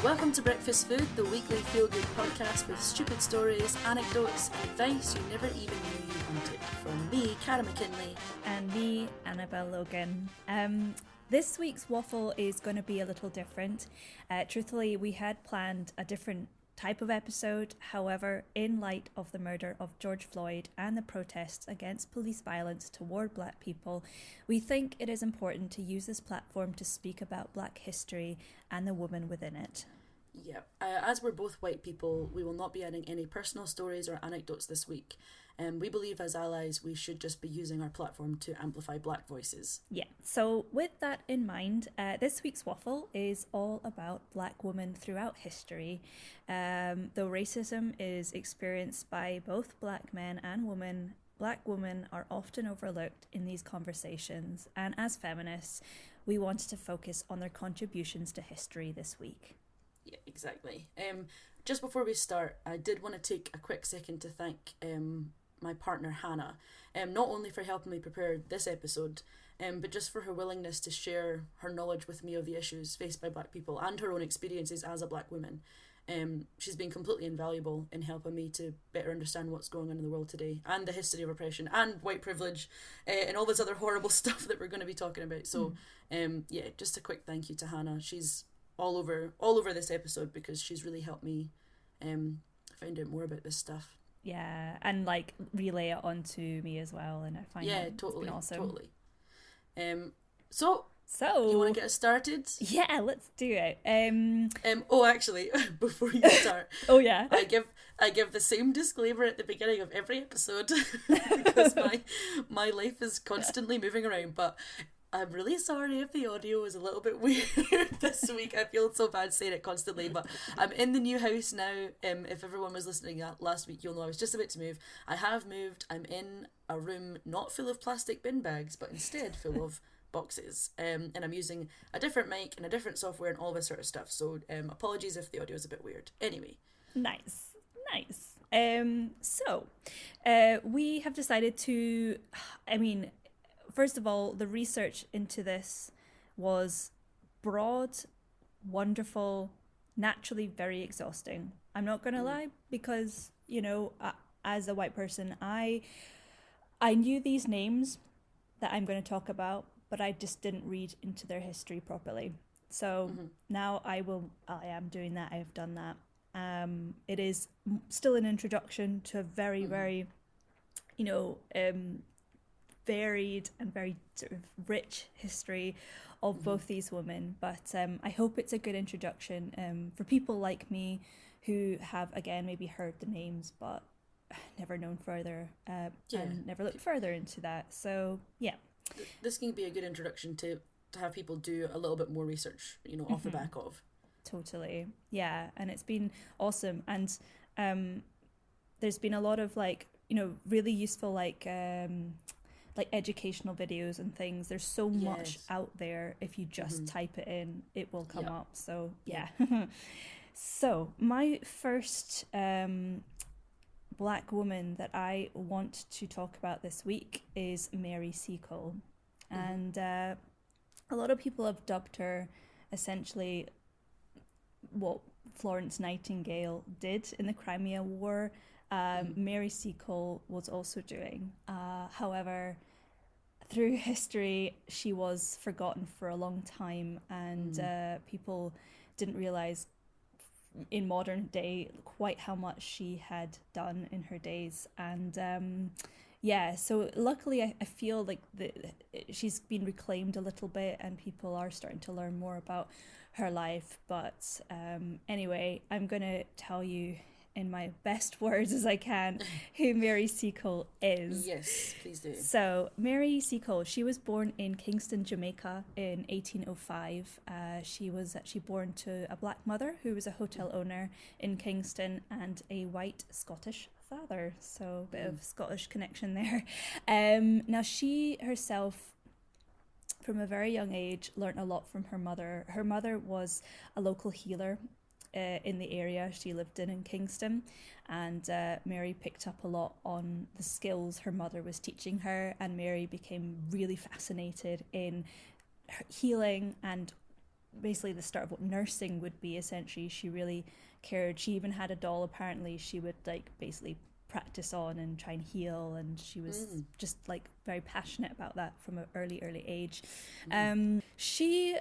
Welcome to Breakfast Food, the weekly feel-good podcast with stupid stories, anecdotes, and advice you never even knew you wanted. From me, Cara McKinley. And me, Annabel Logan. This week's waffle is going to be a little different. Truthfully, we had planned a different type of episode. However, in light of the murder of George Floyd and the protests against police violence toward Black people, we think it is important to use this platform to speak about Black history and the woman within it. Yeah, as we're both white people, we will not be adding any personal stories or anecdotes this week. We believe as allies we should just be using our platform to amplify Black voices. Yeah, so with that in mind, this week's waffle is all about Black women throughout history. Though racism is experienced by both Black men and women, Black women are often overlooked in these conversations, and as feminists, we wanted to focus on their contributions to history this week. Yeah, exactly. Just before we start, I did want to take a quick second to thank my partner Hannah, not only for helping me prepare this episode, but just for her willingness to share her knowledge with me of the issues faced by Black people and her own experiences as a Black woman. She's been completely invaluable in helping me to better understand what's going on in the world today and the history of oppression and white privilege and all this other horrible stuff that we're going to be talking about. So yeah, just a quick thank you to Hannah. She's all over this episode because she's really helped me find out more about this stuff. Yeah, and like relay it onto me as well, and I find totally, been awesome. Totally. So you want to get us started? Yeah, let's do it. Oh, actually, before you start, oh yeah, I give the same disclaimer at the beginning of every episode because my life is constantly moving around, but I'm really sorry if the audio is a little bit weird this week. I feel so bad saying it constantly, but I'm in the new house now. If everyone was listening last week, you'll know I was just about to move. I have moved. I'm in a room not full of plastic bin bags, but instead full of boxes. And I'm using a different mic and a different software and all this sort of stuff. So apologies if the audio is a bit weird. Anyway. Nice. So we have decided to, first of all, the research into this was broad, wonderful, naturally very exhausting. I'm not going to lie, because, as a white person, I knew these names that I'm going to talk about, but I just didn't read into their history properly. So now I am doing that. I've done that. It is still an introduction to a very, very, varied and very sort of rich history of both these women, but I hope it's a good introduction for people like me who have, again, maybe heard the names but never known further and never looked further into that. So yeah, this can be a good introduction to have people do a little bit more research, off the back of. Totally, yeah, and it's been awesome, and there's been a lot of really useful like educational videos and things. There's so much out there. If you just type it in, it will come up. So yeah. So my first Black woman that I want to talk about this week is Mary Seacole. And a lot of people have dubbed her essentially what Florence Nightingale did in the Crimea War. Mary Seacole was also doing. However, through history, she was forgotten for a long time, and people didn't realise in modern day quite how much she had done in her days. And so luckily I feel like she's been reclaimed a little bit, and people are starting to learn more about her life. But anyway, I'm going to tell you in my best words as I can who Mary Seacole is. Yes, please do. So Mary Seacole, she was born in Kingston, Jamaica in 1805. She was actually born to a Black mother who was a hotel owner in Kingston and a white Scottish father. So a bit of Scottish connection there. Now she herself, from a very young age, learnt a lot from her mother. Her mother was a local healer in the area she lived in Kingston, and Mary picked up a lot on the skills her mother was teaching her, and Mary became really fascinated in healing and basically the start of what nursing would be. Essentially, she really cared. She even had a doll, apparently, she would like basically practice on and try and heal, and she was just like very passionate about that from an early age. She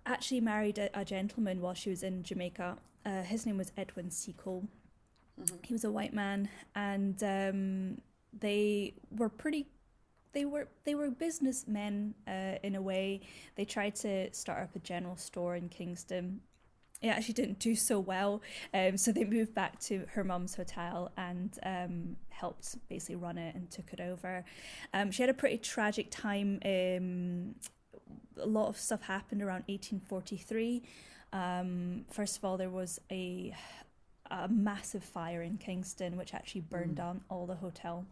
actually married a gentleman while she was in Jamaica. His name was Edwin Seacole. He was a white man, and they were businessmen in a way. They tried to start up a general store in Kingston. It actually didn't do so well, so they moved back to her mum's hotel and helped basically run it and took it over. She had a pretty tragic time. A lot of stuff happened around 1843. First of all, there was a massive fire in Kingston, which actually burned down all the hotel.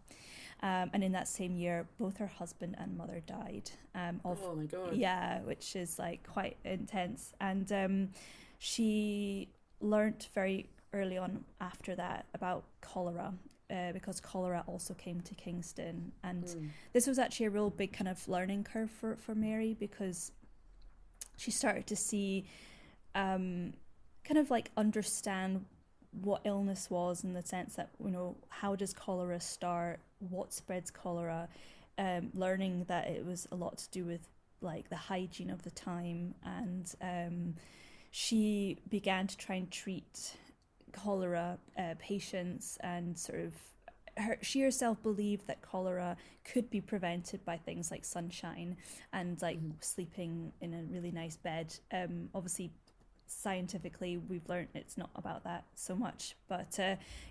And in that same year, both her husband and mother died. Oh my God. Yeah, which is like quite intense. And she learnt very early on after that about cholera, because cholera also came to Kingston. And this was actually a real big kind of learning curve for Mary, because she started to see, kind of like understand what illness was, in the sense that, you know, how does cholera start, what spreads cholera, learning that it was a lot to do with like the hygiene of the time. And she began to try and treat cholera patients, and sort of she herself believed that cholera could be prevented by things like sunshine and like sleeping in a really nice bed. Obviously, scientifically, we've learned it's not about that so much, but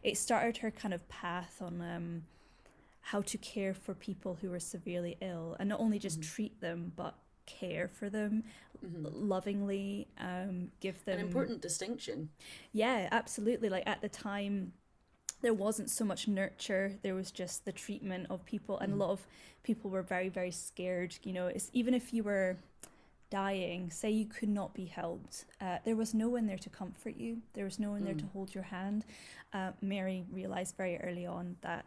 it started her kind of path on how to care for people who were severely ill, and not only just treat them, but care for them lovingly, give them an important distinction. Yeah, absolutely. Like at the time, there wasn't so much nurture, there was just the treatment of people, and a lot of people were very, very scared. You know, it's, even if you were dying, say you could not be helped, there was no one there to comfort you, there was no one there to hold your hand. Mary realised very early on that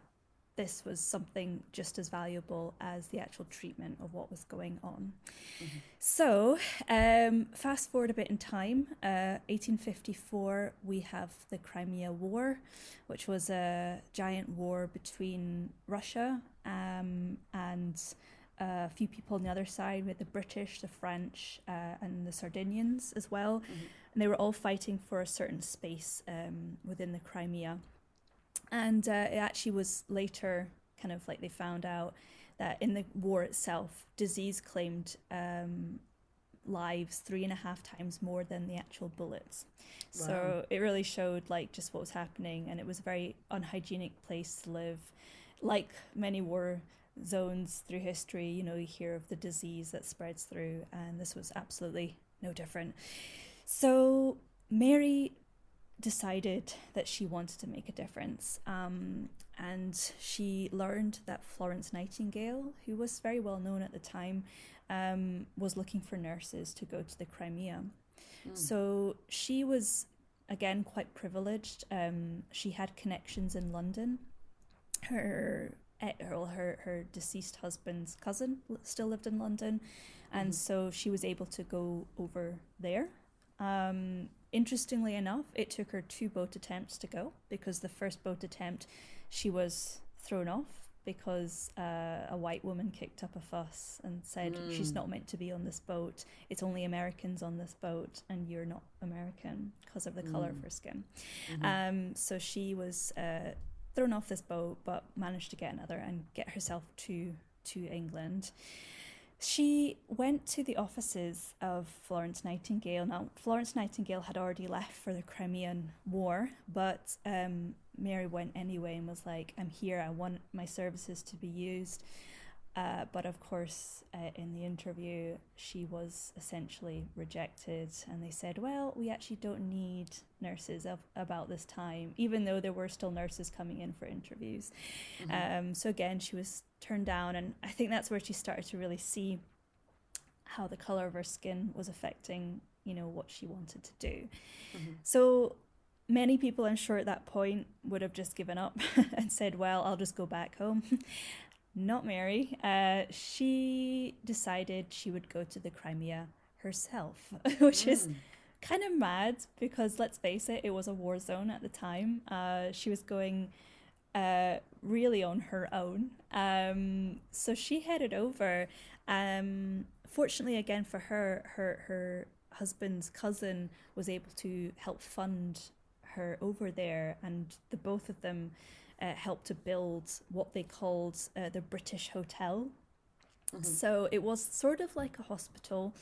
this was something just as valuable as the actual treatment of what was going on. So, fast forward a bit in time, 1854, we have the Crimea War, which was a giant war between Russia and a few people on the other side, with the British, the French, and the Sardinians as well. And they were all fighting for a certain space within the Crimea. And it actually was later kind of like they found out that in the war itself, disease claimed lives 3.5 times more than the actual bullets. Wow. So it really showed like just what was happening, and it was a very unhygienic place to live. Like many war zones through history, you know, you hear of the disease that spreads through, and this was absolutely no different. So Mary decided that she wanted to make a difference, and she learned that Florence Nightingale, who was very well known at the time, was looking for nurses to go to the Crimea. So she was again quite privileged. She had connections in London. Her deceased husband's cousin still lived in London, and so she was able to go over there. Interestingly enough, it took her 2 boat attempts to go, because the first boat attempt she was thrown off because a white woman kicked up a fuss and said she's not meant to be on this boat, it's only Americans on this boat, and you're not American because of the colour of her skin. So she was thrown off this boat, but managed to get another and get herself to England. She went to the offices of Florence Nightingale. Now, Florence Nightingale had already left for the Crimean War, but Mary went anyway and was like, I'm here, I want my services to be used. But of course, in the interview, she was essentially rejected, and they said, well, we actually don't need nurses about this time, even though there were still nurses coming in for interviews. So again, she was turned down, and I think that's where she started to really see how the colour of her skin was affecting, what she wanted to do. So many people, I'm sure, at that point would have just given up and said, well, I'll just go back home. Not Mary. She decided she would go to the Crimea herself, which is kind of mad because, let's face it, it was a war zone at the time. She was going really on her own. So she headed over. Fortunately, again, for her husband's cousin was able to help fund her over there, and the both of them helped to build what they called the British Hotel. So it was sort of like a hospital,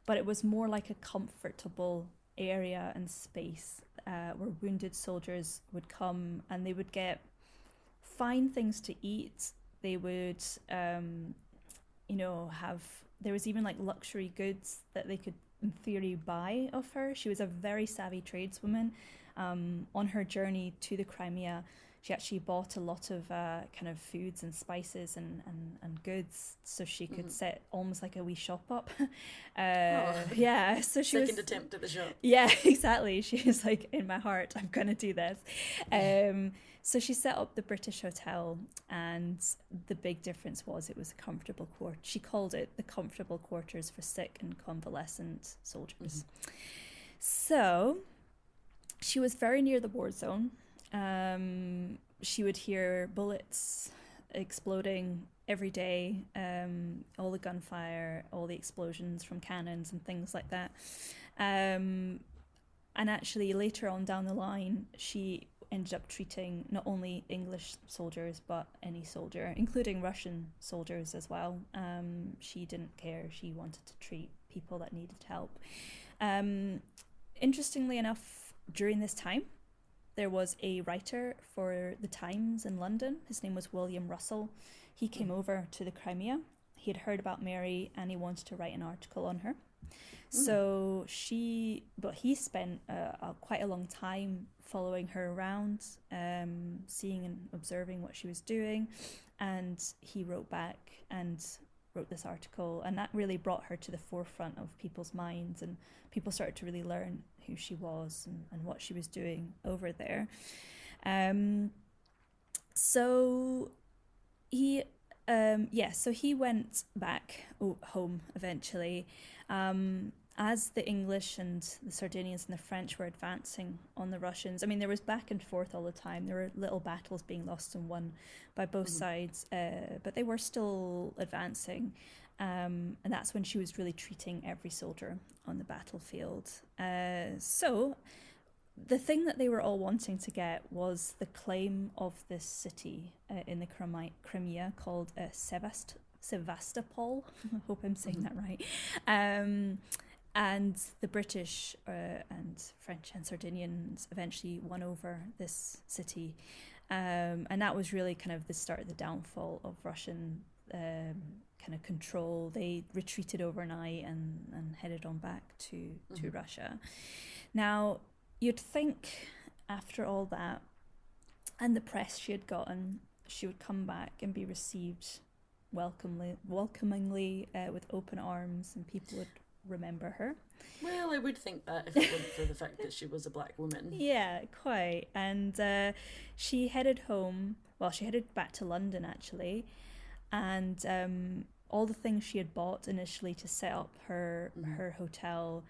but it was more like a comfortable area and space where wounded soldiers would come and they would get fine things to eat. They would, have, there was even like luxury goods that they could in theory buy of her. She was a very savvy tradeswoman. On her journey to the Crimea, she actually bought a lot of kind of foods and spices and goods so she could set almost like a wee shop up. Yeah, so she second attempt at the shop. Yeah, exactly. She was like, in my heart, I'm going to do this. So she set up the British Hotel, and the big difference was it was a comfortable quarter. She called it the comfortable quarters for sick and convalescent soldiers. So she was very near the war zone. She would hear bullets exploding every day, all the gunfire, all the explosions from cannons and things like that. And actually later on down the line, she ended up treating not only English soldiers, but any soldier, including Russian soldiers as well. She didn't care. She wanted to treat people that needed help. Interestingly enough, during this time, there was a writer for the Times in London. His name was William Russell. He came over to the Crimea. He had heard about Mary and he wanted to write an article on her. So he spent quite a long time following her around, seeing and observing what she was doing. And he wrote back and wrote this article, and that really brought her to the forefront of people's minds, and people started to really learn who she was and what she was doing over there. So he went back home eventually. As the English and the Sardinians and the French were advancing on the Russians, I mean, there was back and forth all the time. There were little battles being lost and won by both sides, but they were still advancing. And that's when she was really treating every soldier on the battlefield. So the thing that they were all wanting to get was the claim of this city in the Crimea called Sevastopol. I hope I'm saying that right. And the British and French and Sardinians eventually won over this city. And that was really kind of the start of the downfall of Russian kind of control. They retreated overnight and headed on back to Russia. Now, you'd think after all that and the press she had gotten, she would come back and be received welcomingly with open arms, and people would remember her. Well, I would think that if it weren't for the fact that she was a black woman. Yeah, quite. And she headed home. Well, she headed back to London, actually. And all the things she had bought initially to set up her hotel,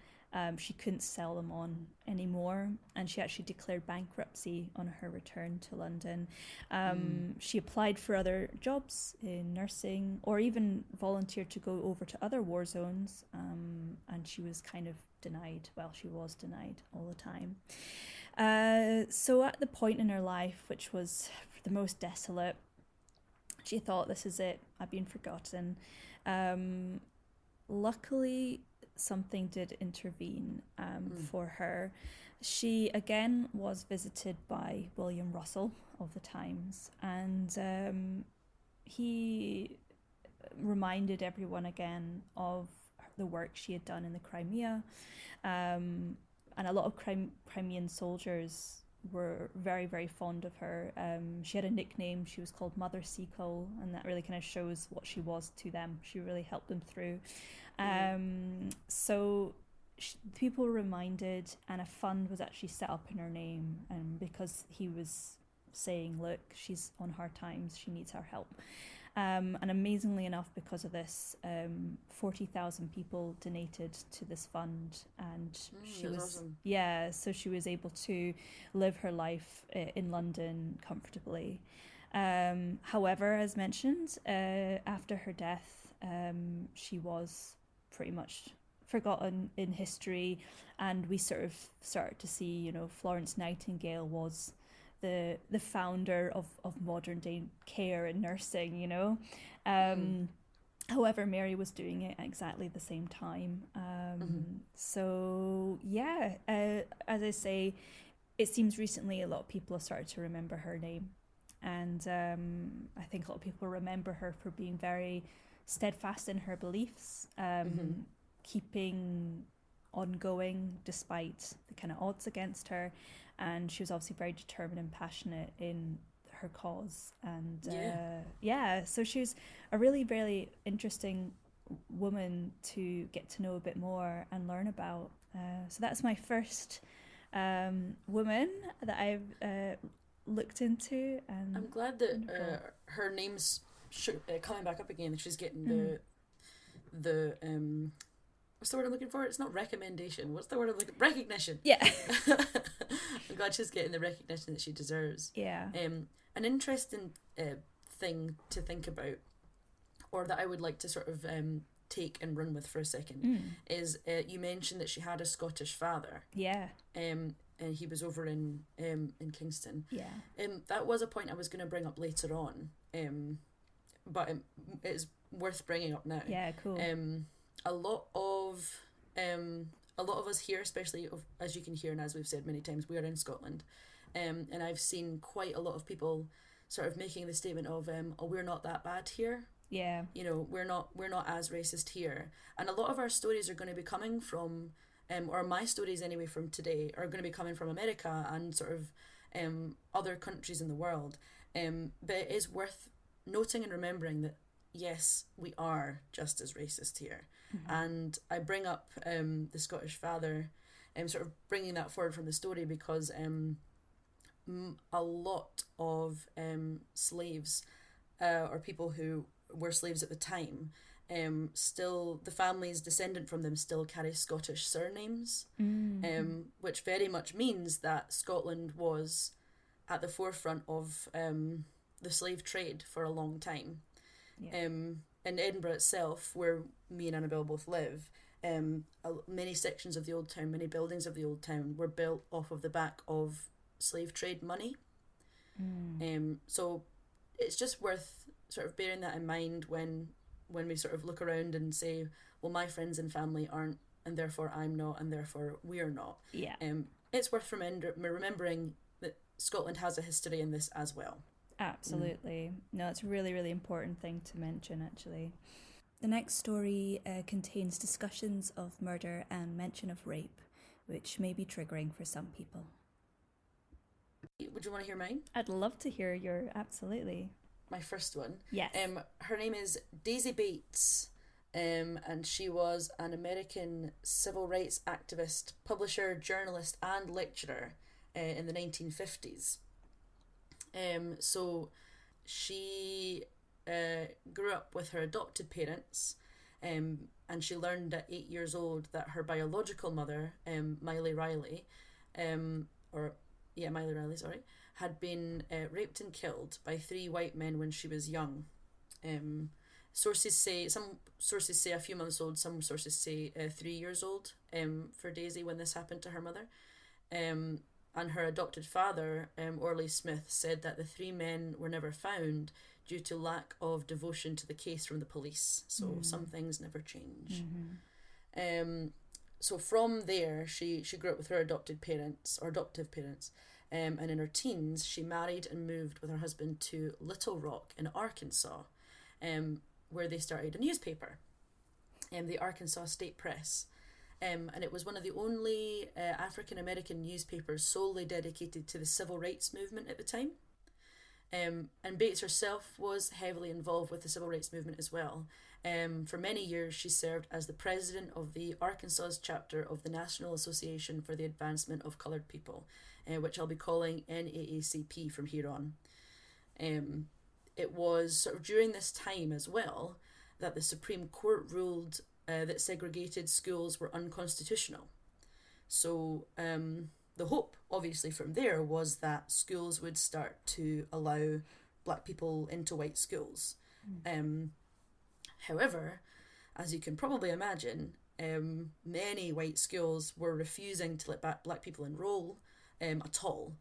she couldn't sell them on anymore, and she actually declared bankruptcy on her return to London. She applied for other jobs in nursing, or even volunteered to go over to other war zones, and she was kind of denied. Well, she was denied all the time. So at the point in her life, which was the most desolate, she thought, this is it, I've been forgotten. Luckily, something did intervene for her. She again was visited by William Russell of the Times, and he reminded everyone again of the work she had done in the Crimea, and a lot of Crimean soldiers were very, very fond of her. She had a nickname. She was called Mother Seacole, and that really kind of shows what she was to them. She really helped them through. So people were reminded, and a fund was actually set up in her name, and because he was saying, look, she's on hard times, she needs our help. And amazingly enough, because of this, 40,000 people donated to this fund, and she was awesome. so she was able to live her life in London comfortably. However, as mentioned, after her death, she was pretty much forgotten in history, and we sort of started to see, you know, Florence Nightingale was the founder of modern day care and nursing, you know. However, Mary was doing it at exactly the same time. So yeah, as I say, it seems recently a lot of people have started to remember her name, and I think a lot of people remember her for being very steadfast in her beliefs, keeping ongoing despite the kind of odds against her, and she was obviously very determined and passionate in her cause, and so she was a really, really interesting woman to get to know a bit more and learn about. So that's my first woman that I've looked into, and I'm glad that her name's coming back up again. She's getting the what's the word I'm looking for? It's not recommendation. What's the word I'm looking for? Recognition. Yeah. I'm glad she's getting the recognition that she deserves. Yeah. An interesting thing to think about, or that I would like to sort of take and run with for a second, is you mentioned that she had a Scottish father. Yeah. And he was over in Kingston. Yeah. That was a point I was going to bring up later on. But it's worth bringing up now. Yeah. Cool. A lot of us here, especially as you can hear and as we've said many times, we are in Scotland, and I've seen quite a lot of people sort of making the statement of oh, we're not that bad here. Yeah. You know, we're not as racist here, and a lot of our stories are going to be coming from or my stories anyway from today are going to be coming from America and sort of other countries in the world, but it is worth noting and remembering that yes, we are just as racist here. And I bring up the Scottish father, sort of bringing that forward from the story because a lot of slaves or people who were slaves at the time, still the families descendant from them still carry Scottish surnames, which very much means that Scotland was at the forefront of the slave trade for a long time. Yeah. In Edinburgh itself, where me and Annabel both live, many sections of the old town, many buildings of the old town were built off of the back of slave trade money. So it's just worth sort of bearing that in mind when we sort of look around and say, well, my friends and family aren't, and therefore I'm not, and therefore we're not. Yeah. It's worth remembering that Scotland has a history in this as well. Absolutely. No, it's a really, really important thing to mention, actually. The next story contains discussions of murder and mention of rape, which may be triggering for some people. Would you want to hear mine? I'd love to hear your, absolutely. My first one. Yes. Her name is Daisy Bates, and she was an American civil rights activist, publisher, journalist, and lecturer in the 1950s. So she grew up with her adopted parents, and she learned at 8 years old that her biological mother, Miley Riley, had been raped and killed by 3 white men when she was young. Some sources say a few months old, some sources say 3 years old for Daisy when this happened to her mother. And her adopted father, Orley Smith, said that the 3 men were never found due to lack of devotion to the case from the police. So some things never change. So from there, she grew up with her adoptive parents. And in her teens, she married and moved with her husband to Little Rock in Arkansas, where they started a newspaper, the Arkansas State Press. And it was one of the only African-American newspapers solely dedicated to the civil rights movement at the time. And Bates herself was heavily involved with the civil rights movement as well. For many years, she served as the president of the Arkansas chapter of the National Association for the Advancement of Colored People, which I'll be calling NAACP from here on. It was sort of during this time as well that the Supreme Court ruled that segregated schools were unconstitutional. So the hope, obviously, from there was that schools would start to allow black people into white schools. However, as you can probably imagine, many white schools were refusing to let black people enroll at all.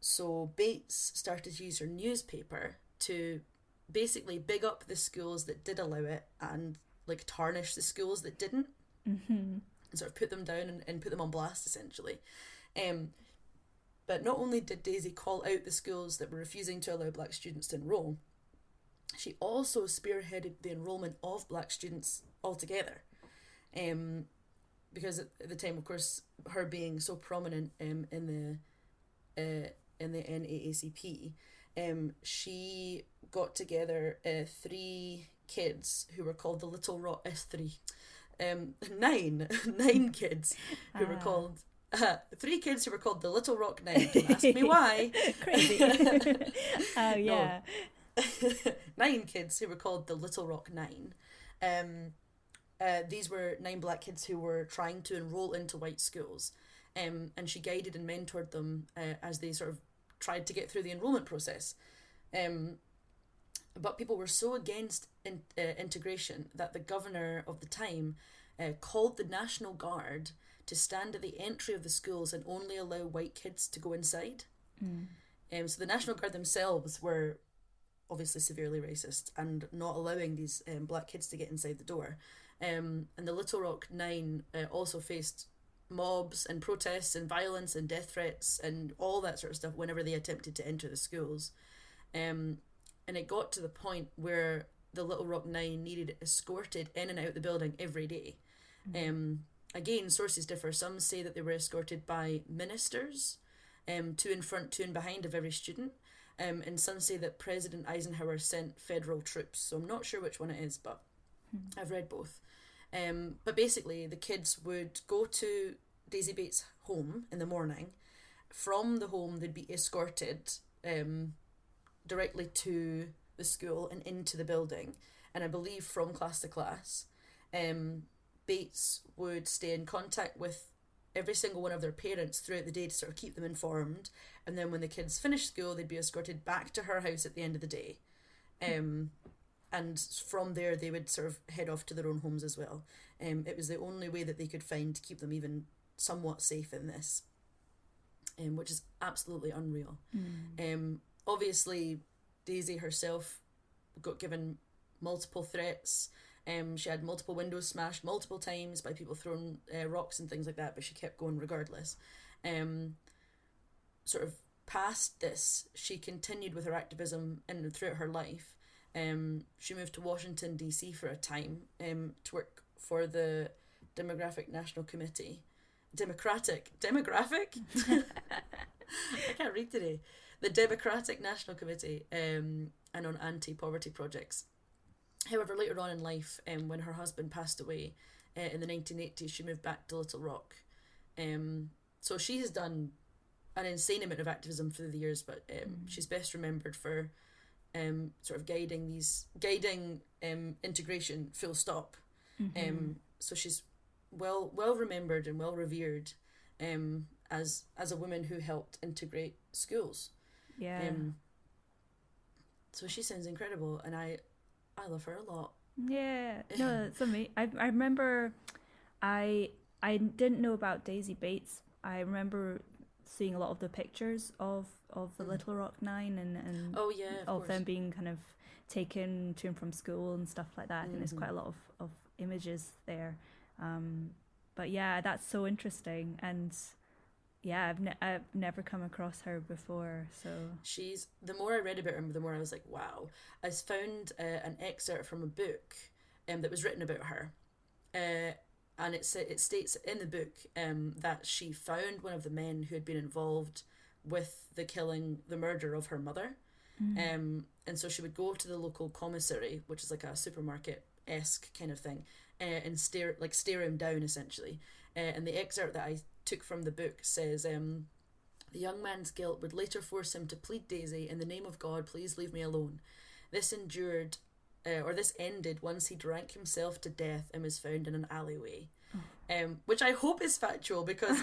So Bates started to use her newspaper to basically big up the schools that did allow it and like tarnish the schools that didn't. And sort of put them down and put them on blast, essentially. But not only did Daisy call out the schools that were refusing to allow black students to enroll, she also spearheaded the enrolment of black students altogether. Because at the time, of course, her being so prominent in the NAACP, she got together 3 kids who were called the Little Rock nine kids who were called 3 kids who were called the Little Rock Nine. Don't ask me why. Crazy. Oh yeah. 9 kids who were called the Little Rock Nine. These were 9 black kids who were trying to enroll into white schools, and she guided and mentored them as they sort of tried to get through the enrollment process. But people were so against integration that the governor of the time called the National Guard to stand at the entry of the schools and only allow white kids to go inside. So the National Guard themselves were obviously severely racist and not allowing these black kids to get inside the door. And the Little Rock Nine also faced mobs and protests and violence and death threats and all that sort of stuff whenever they attempted to enter the schools. And it got to the point where the Little Rock Nine needed escorted in and out the building every day. Again, sources differ. Some say that they were escorted by ministers, two in front, two in behind of every student. And some say that President Eisenhower sent federal troops. So I'm not sure which one it is, but I've read both. But basically, the kids would go to Daisy Bates' home in the morning. From the home, they'd be escorted directly to the school and into the building. And I believe from class to class, Bates would stay in contact with every single one of their parents throughout the day to sort of keep them informed. And then when the kids finished school, they'd be escorted back to her house at the end of the day. And from there, they would sort of head off to their own homes as well. It was the only way that they could find to keep them even somewhat safe in this, which is absolutely unreal. Obviously, Daisy herself got given multiple threats. She had multiple windows smashed multiple times by people throwing rocks and things like that, but she kept going regardless. Sort of past this, she continued with her activism and throughout her life. She moved to Washington, D.C. for a time to work for the Demographic National Committee. Demographic? I can't read today. The Democratic National Committee and on anti-poverty projects. However, later on in life, when her husband passed away in the 1980s, she moved back to Little Rock. So she has done an insane amount of activism through the years, but she's best remembered for sort of guiding integration full stop. So she's well remembered and well revered as a woman who helped integrate schools. So she sounds incredible, and I love her a lot. Yeah, no, it's amazing. I remember I didn't know about Daisy Bates. I remember seeing a lot of the pictures of the Little Rock Nine and oh yeah, of them being kind of taken to and from school and stuff like that. I think there's quite a lot of images there. But yeah, that's so interesting, and yeah, I've never come across her before. So the more I read about her, the more I was like, wow. I found an excerpt from a book that was written about her, and it states in the book that she found one of the men who had been involved with the murder of her mother, And so she would go to the local commissary, which is like a supermarket-esque kind of thing, and stare him down, essentially. And the excerpt that I took from the book says, the young man's guilt would later force him to plead Daisy, in the name of God, please leave me alone. This ended once he drank himself to death and was found in an alleyway. Which I hope is factual, because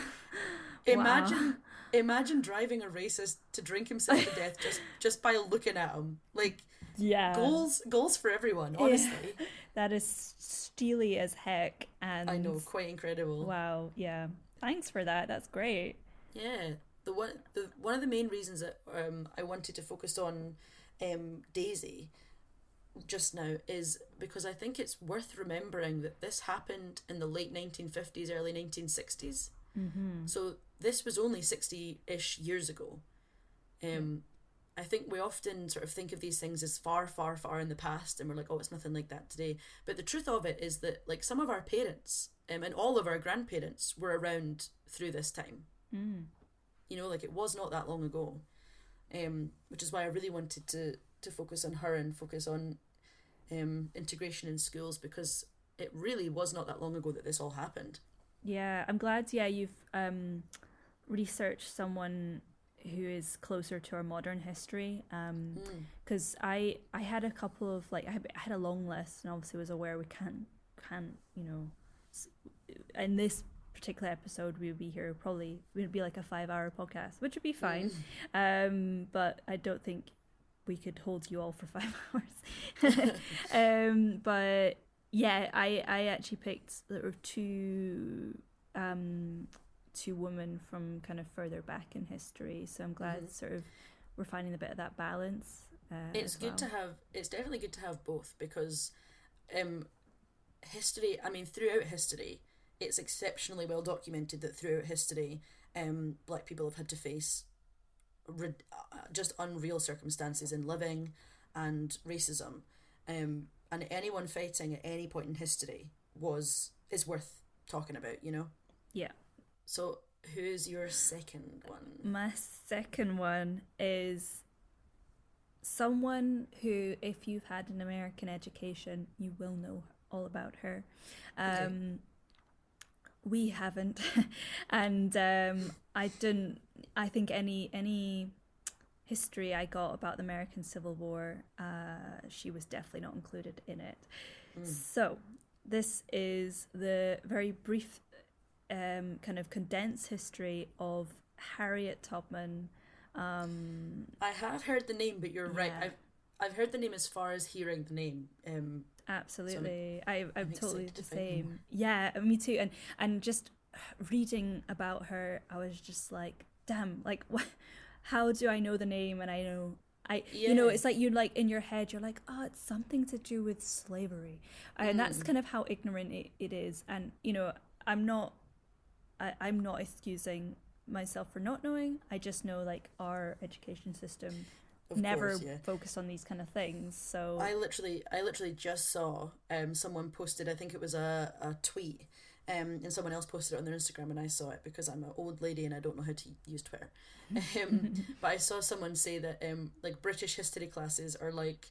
imagine driving a racist to drink himself to death just by looking at him. Like, goals for everyone, honestly. Yeah. That is steely as heck, and I know, quite incredible. Wow, yeah. Thanks for that. That's great. Yeah. One of the main reasons that I wanted to focus on Daisy just now is because I think it's worth remembering that this happened in the late 1950s, early 1960s. Mm-hmm. So this was only 60-ish years ago. I think we often sort of think of these things as far, far, far in the past, and we're like, oh, it's nothing like that today. But the truth of it is that, like, some of our parents and all of our grandparents were around through this time. You know, like, it was not that long ago. Which is why I really wanted to focus on her and focus on integration in schools, because it really was not that long ago that this all happened. Yeah, I'm glad, you've researched someone who is closer to our modern history, because I had a couple of, like, I had a long list, and obviously was aware we can't you know, in this particular episode we would be here, probably would be like a 5-hour podcast, which would be fine. But I don't think we could hold you all for 5 hours. But yeah, I actually picked sort of two women from kind of further back in history, so I'm glad sort of we're finding a bit of that balance. It's definitely good to have both, because history, I mean, throughout history, it's exceptionally well documented that throughout history, black people have had to face just unreal circumstances in living and racism, and anyone fighting at any point in history is worth talking about, you know? Yeah. So who's your second one? My second one is someone who, if you've had an American education, you will know all about her. Okay. We haven't, and I think any history I got about the American Civil War, she was definitely not included in it. So this is the very brief kind of condensed history of Harriet Tubman. I have heard the name, but you're right. I've heard the name as far as hearing the name. Absolutely, so I'm totally the same. Yeah, me too. And just reading about her, I was just like, damn, like, what? How do I know the name? And I know, you know, it's like you, like, in your head, you're like, oh, it's something to do with slavery, and that's kind of how ignorant it is. And you know, I'm not excusing myself for not knowing. I just know, like, our education system never focused on these kind of things. So I literally just saw someone posted, I think it was a tweet, and someone else posted it on their Instagram, and I saw it because I'm an old lady and I don't know how to use Twitter. But I saw someone say that like, British history classes are like,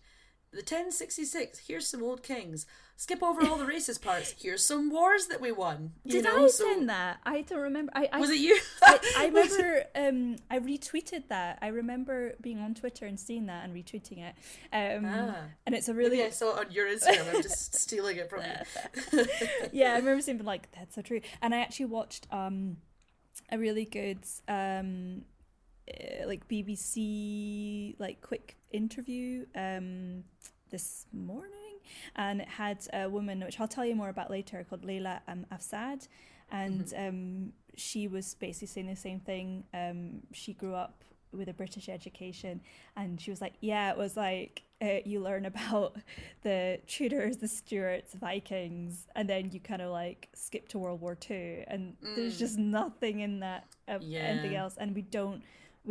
the 1066, here's some old kings. Skip over all the racist parts. Here's some wars that we won. Did I send that? I don't remember. Was it you? I remember. I retweeted that. I remember being on Twitter and seeing that and retweeting it. And it's a really. Maybe I saw it on your Instagram. I'm just stealing it from you. Yeah, I remember seeing, like, that's so true. And I actually watched a really good like BBC, like, quick interview this morning, and it had a woman, which I'll tell you more about later, called Leila Afsad, and she was basically saying the same thing. She grew up with a British education, and she was like, yeah, it was like, you learn about the Tudors, the Stuarts, Vikings, and then you kind of, like, skip to World War II, and there's just nothing in that anything else. And we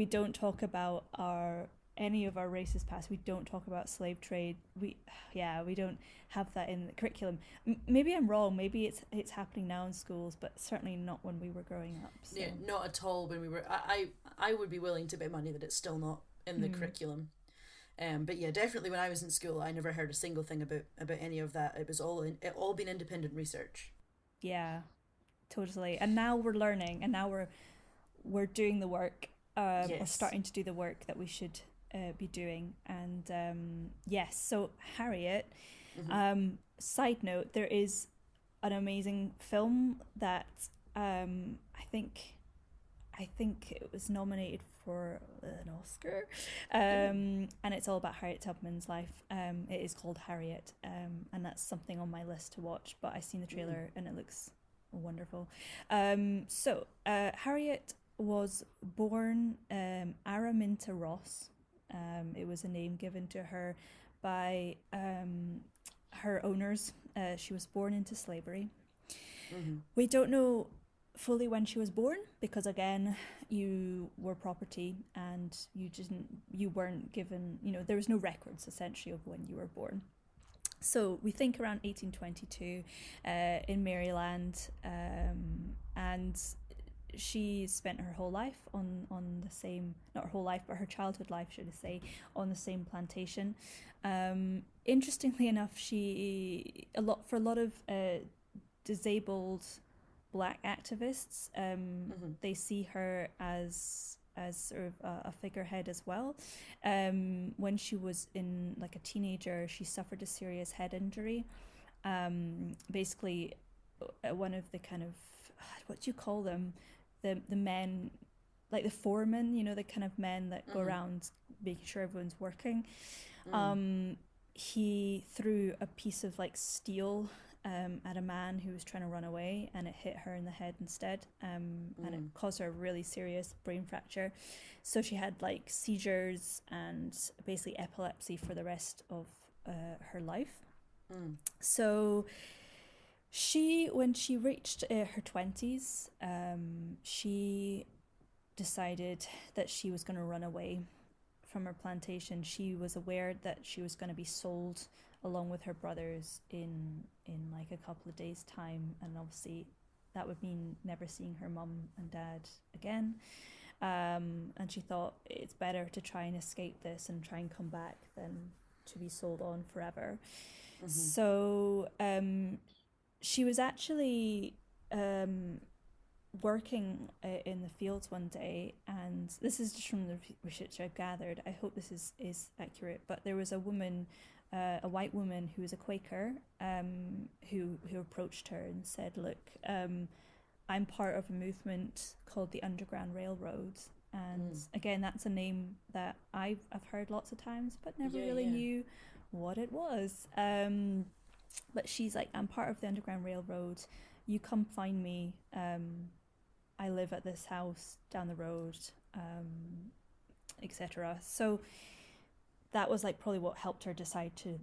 don't talk about any of our racist past. We don't talk about slave trade. We don't have that in the curriculum. Maybe I'm wrong. Maybe it's happening now in schools, but certainly not when we were growing up. So. Yeah, not at all when we were. I would be willing to bet money that it's still not in the curriculum. But yeah, definitely when I was in school, I never heard a single thing about any of that. It was all been independent research. Yeah, totally. And now we're learning, and now we're doing the work, or Yes. starting to do the work that we should be doing. And yes, so Harriet. Hmm. Side note: there is an amazing film that I think it was nominated for an Oscar, Oh. and it's all about Harriet Tubman's life. It is called Harriet, and that's something on my list to watch. But I seen the Mm. trailer and it looks wonderful. Harriet was born Araminta Ross. It was a name given to her by her owners. She was born into slavery. Hmm. We don't know fully when she was born because again you were property and you weren't given, there was no records essentially of when you were born. So we think around 1822 in Maryland, and she spent her whole life on the same, not her whole life but her childhood life should I say, on the same plantation. Interestingly enough, for a lot of disabled black activists, Hmm. they see her as sort of a figurehead as well. When she was in like a teenager, she suffered a serious head injury. Basically, one of the kind of, what do you call them? The men, like the foremen, the kind of men that go Hmm. around making sure everyone's working. Mm. Um, he threw a piece of like steel at a man who was trying to run away, and it hit her in the head instead, and it Mm. caused her a really serious brain fracture. So she had like seizures and basically epilepsy for the rest of her life. Mm. So when she reached her 20s, she decided that she was going to run away from her plantation. She was aware that she was going to be sold along with her brothers in like a couple of days' time, and obviously that would mean never seeing her mum and dad again. And she thought it's better to try and escape this and try and come back than to be sold on forever. Hmm. So she was actually working in the fields one day, and this is just from the research I've gathered. I hope this is accurate, but there was a woman, a white woman who was a Quaker, who approached her and said, "Look, I'm part of a movement called the Underground Railroad." And Mm. again, that's a name that I've heard lots of times, but never Yeah, really yeah. knew what it was. But she's like, "I'm part of the Underground Railroad. You come find me. I live at this house down the road, etc." So that was like probably what helped her decide to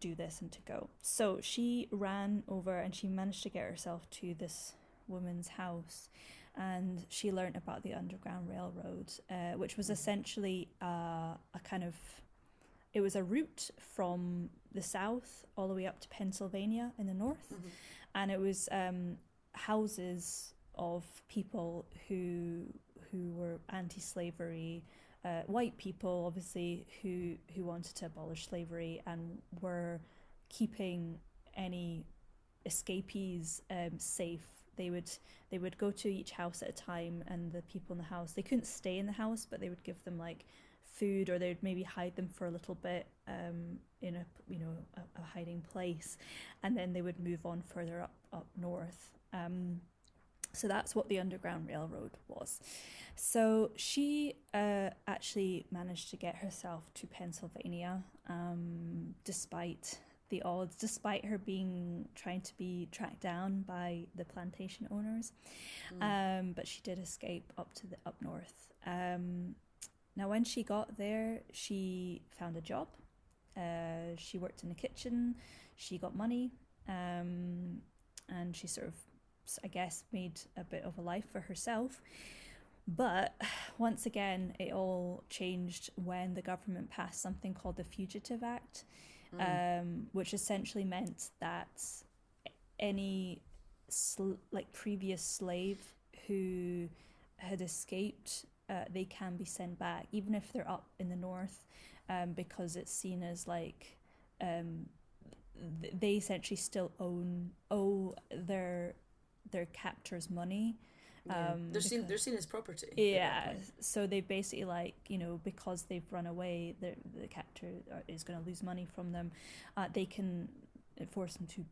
do this and to go. So she ran over and she managed to get herself to this woman's house, and she learned about the Underground Railroad, which was Hmm. essentially a kind of, it was a route from the south all the way up to Pennsylvania in the north, Hmm. and it was houses of people who were anti-slavery, white people obviously who wanted to abolish slavery and were keeping any escapees safe. They would go to each house at a time, and the people in the house, they couldn't stay in the house, but they would give them like food, or they'd maybe hide them for a little bit in a a hiding place, and then they would move on further up north. So that's what the Underground Railroad was. So she actually managed to get herself to Pennsylvania, despite the odds, despite her being trying to be tracked down by the plantation owners. Mm. But she did escape up north. Now, when she got there, she found a job. She worked in the kitchen. She got money, and she sort of, I guess, made a bit of a life for herself. But once again, it all changed when the government passed something called the Fugitive Act, Mm. which essentially meant that any like previous slave who had escaped, they can be sent back, even if they're up in the north. because it's seen as like they essentially still owe their captors money. Yeah. They're seen as property. Yeah, so they basically, like, because they've run away, the captor is going to lose money from them. They can force them to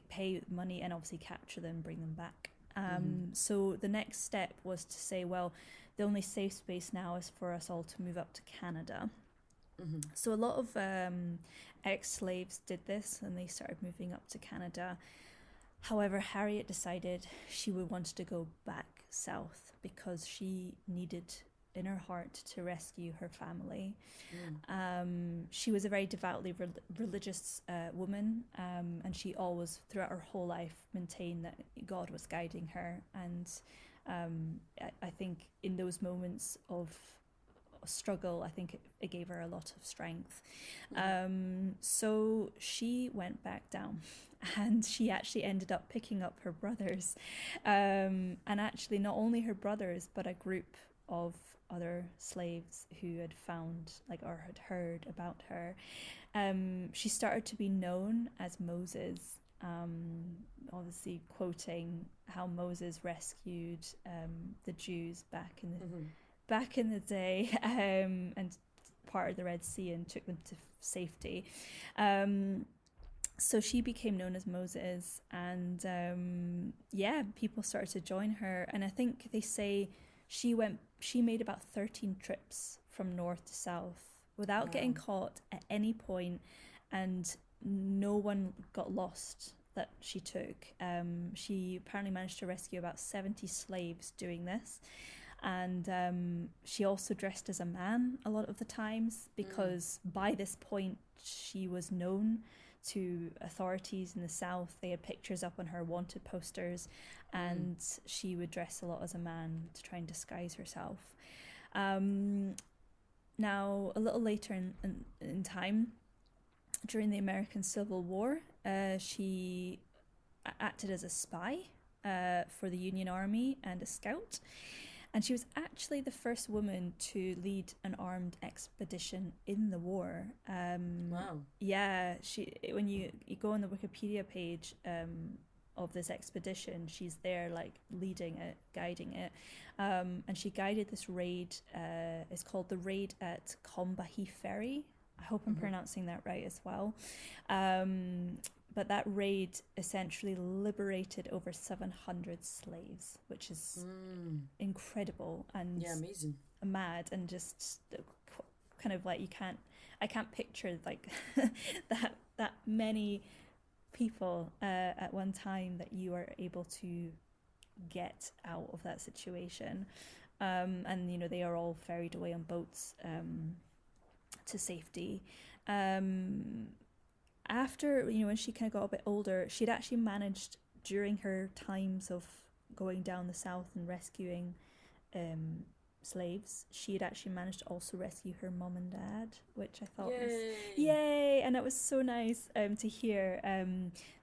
pay money and obviously capture them, bring them back. So the next step was to say, well, the only safe space now is for us all to move up to Canada. So a lot of ex-slaves did this, and they started moving up to Canada. However, Harriet decided she wanted to go back south because she needed in her heart to rescue her family. She was a very devoutly religious woman, and she always, throughout her whole life, maintained that God was guiding her. And I think in those moments of struggle, I think it gave her a lot of strength. So she went back down, and she actually ended up picking up her brothers, and actually not only her brothers but a group of other slaves who had found, like, or had heard about her. She started to be known as Moses, obviously quoting how Moses rescued the Jews back in the day, and parted the Red Sea and took them to safety. So she became known as Moses, and people started to join her. And I think they say she made about 13 trips from north to south without getting caught at any point, and no one got lost that she took. She apparently managed to rescue about 70 slaves doing this. And she also dressed as a man a lot of the times, because by this point she was known to authorities in the South. They had pictures up on her wanted posters, and she would dress a lot as a man to try and disguise herself. Now, a little later in time, during the American Civil War, she acted as a spy for the Union Army and a scout. And she was actually the first woman to lead an armed expedition in the war. Wow. Yeah, when you go on the Wikipedia page of this expedition, she's there, like, leading it, guiding it. And she guided this raid. It's called the Raid at Combahee Ferry. I hope I'm pronouncing that right as well. But that raid essentially liberated over 700 slaves, which is incredible and amazing, mad, and just kind of like I can't picture like that many people at one time that you are able to get out of that situation. And they are all ferried away on boats to safety. After, when she kind of got a bit older, she'd actually managed, during her times of going down the south and rescuing slaves, she had actually managed to also rescue her mom and dad, which I thought was yay, and it was so nice to hear.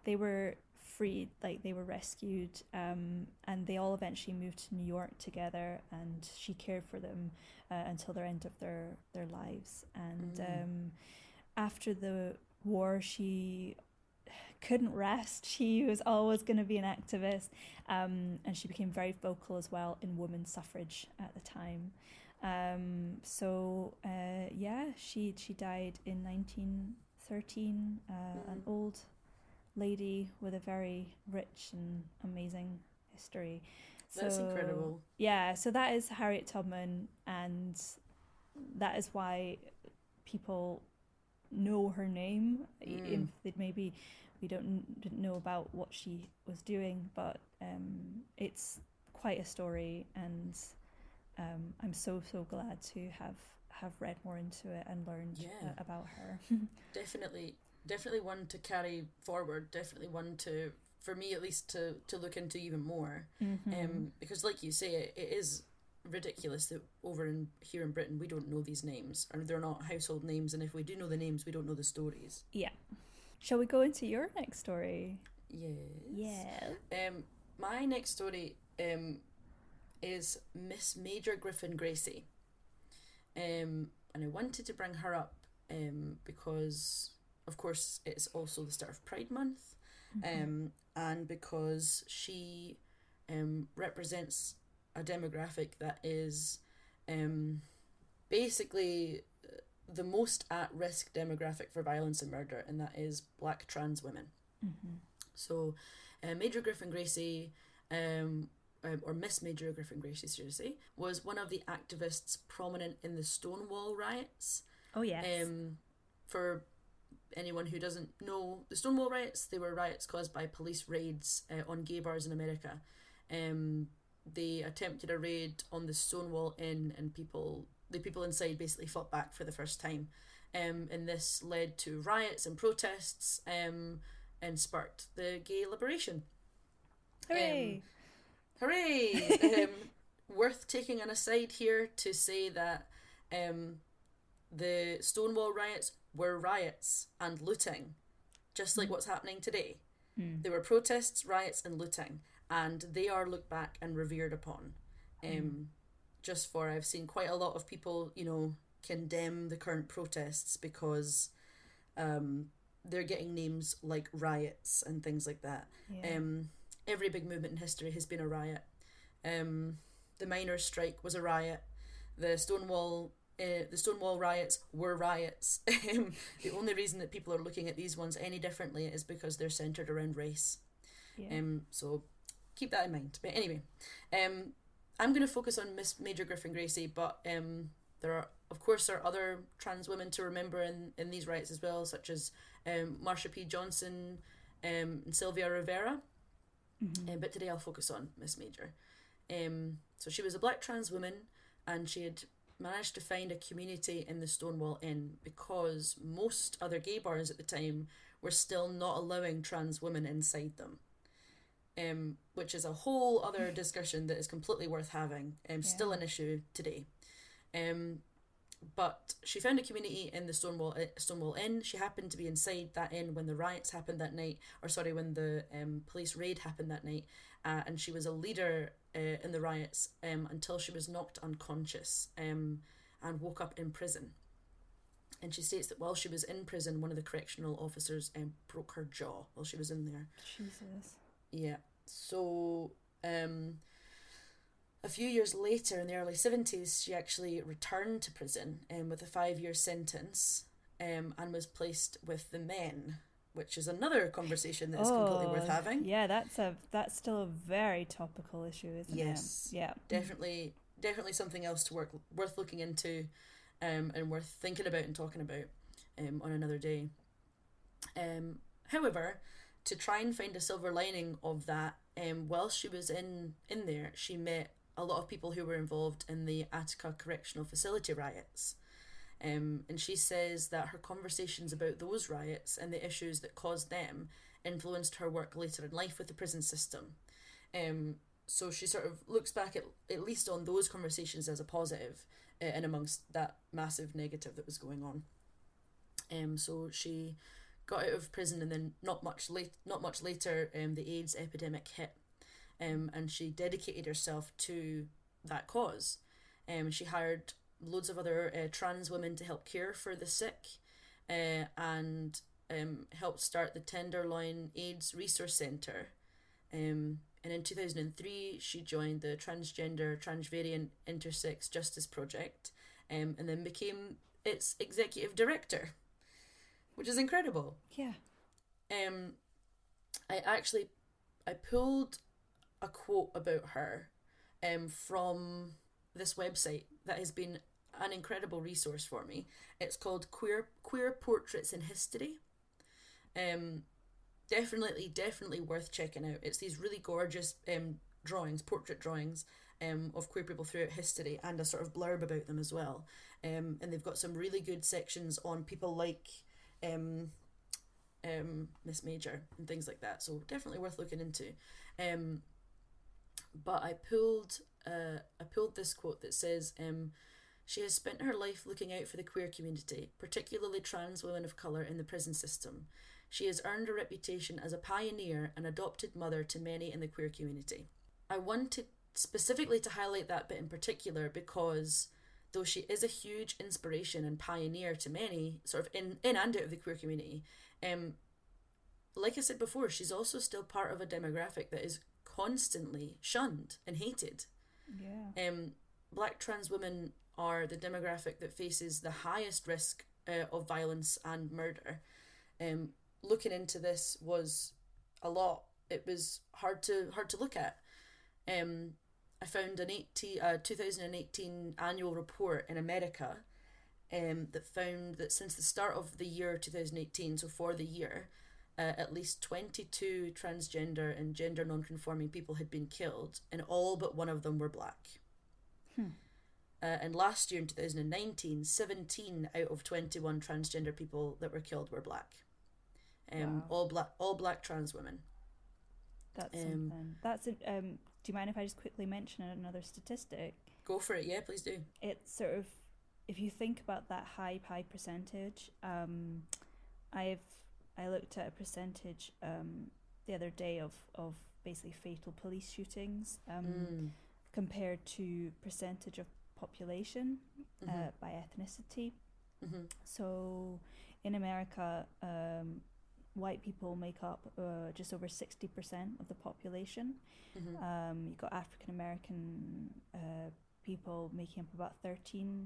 They were freed, like they were rescued, and they all eventually moved to New York together, and she cared for them until the end of their lives. And after the war, she couldn't rest. She was always going to be an activist, and she became very vocal as well in women's suffrage at the time. She died in 1913, an old lady with a very rich and amazing history. That's incredible. Yeah, so that is Harriet Tubman, and that is why people know her name. If maybe we didn't know about what she was doing, but it's quite a story, and I'm so glad to have read more into it and learned about her. Definitely one to carry forward, definitely one to, for me at least, to look into even more. Because like you say, it is ridiculous that here in Britain we don't know these names, or they're not household names, and if we do know the names, we don't know the stories. Yeah. Shall we go into your next story? Yes. Yeah. My next story is Miss Major Griffin Gracie. And I wanted to bring her up because, of course, it's also the start of Pride Month, and because she represents a demographic that is basically the most at-risk demographic for violence and murder, and that is Black trans women. So Major Griffin Gracie, or Miss Major Griffin Gracie, seriously, was one of the activists prominent in the Stonewall riots. Oh, yes. For anyone who doesn't know, the Stonewall riots, they were riots caused by police raids on gay bars in America. They attempted a raid on the Stonewall Inn, and the people inside basically fought back for the first time. And this led to riots and protests, and sparked the gay liberation. Hooray! Hooray! Worth taking an aside here to say that the Stonewall riots were riots and looting, just like what's happening today. There were protests, riots, and looting, and they are looked back and revered upon. Just for, I've seen quite a lot of people, condemn the current protests because they're getting names like riots and things like that. Yeah. Every big movement in history has been a riot. The miners' strike was a riot. The Stonewall riots were riots. The only reason that people are looking at these ones any differently is because they're centered around race. Yeah. So keep that in mind. But anyway, I'm going to focus on Miss Major Griffin Gracie, but there are other trans women to remember in these riots as well, such as Marsha P. Johnson and Sylvia Rivera. But today I'll focus on Miss Major. So she was a Black trans woman, and she had managed to find a community in the Stonewall Inn because most other gay bars at the time were still not allowing trans women inside them. Which is a whole other discussion that is completely worth having. Still an issue today. But she found a community in the Stonewall Inn. She happened to be inside that inn when the riots happened that night, when the police raid happened that night, and she was a leader in the riots until she was knocked unconscious and woke up in prison. And she states that while she was in prison, one of the correctional officers broke her jaw while she was in there. Jesus. Yeah. So a few years later, in the early 70s, she actually returned to prison with a 5-year sentence and was placed with the men, which is another conversation that is completely worth having. Yeah, that's still a very topical issue, isn't it? Yes. Yeah. Definitely something else worth looking into and worth thinking about and talking about on another day. However, to try and find a silver lining of that, while she was in there, she met a lot of people who were involved in the Attica Correctional Facility riots. And she says that her conversations about those riots and the issues that caused them influenced her work later in life with the prison system. So she sort of looks back at least on those conversations as a positive and amongst that massive negative that was going on. So she got out of prison, and then not much later, the AIDS epidemic hit. And she dedicated herself to that cause. She hired loads of other trans women to help care for the sick, and helped start the Tenderloin AIDS Resource Centre. And in 2003, she joined the Transgender, Transvariant, Intersex Justice Project, and then became its executive director, which is incredible. Yeah. I pulled a quote about her from this website that has been an incredible resource for me. It's called Queer Portraits in History. Definitely worth checking out. It's these really gorgeous portrait drawings of queer people throughout history, and a sort of blurb about them as well. And they've got some really good sections on people like Miss Major and things like that, so definitely worth looking into. But I pulled this quote that says, she has spent her life looking out for the queer community, particularly trans women of colour in the prison system. She has earned a reputation as a pioneer and adopted mother to many in the queer community. I wanted specifically to highlight that bit in particular because though she is a huge inspiration and pioneer to many, sort of in and out of the queer community, like I said before, she's also still part of a demographic that is constantly shunned and hated. Yeah. Black trans women are the demographic that faces the highest risk of violence and murder. Looking into this was a lot. It was hard to look at. I found a 2018 annual report in America that found that since the start of the year 2018, so for the year, at least 22 transgender and gender non-conforming people had been killed, and all but one of them were black. And last year in 2019, 17 out of 21 transgender people that were killed were black. Wow. All black trans women. That's something. That's do you mind if I just quickly mention another statistic? Go for it, yeah, please do. It's sort of, if you think about that high percentage, I looked at a percentage the other day of basically fatal police shootings compared to percentage of population by ethnicity. So in America, white people make up just over 60% of the population. You've got African American people making up about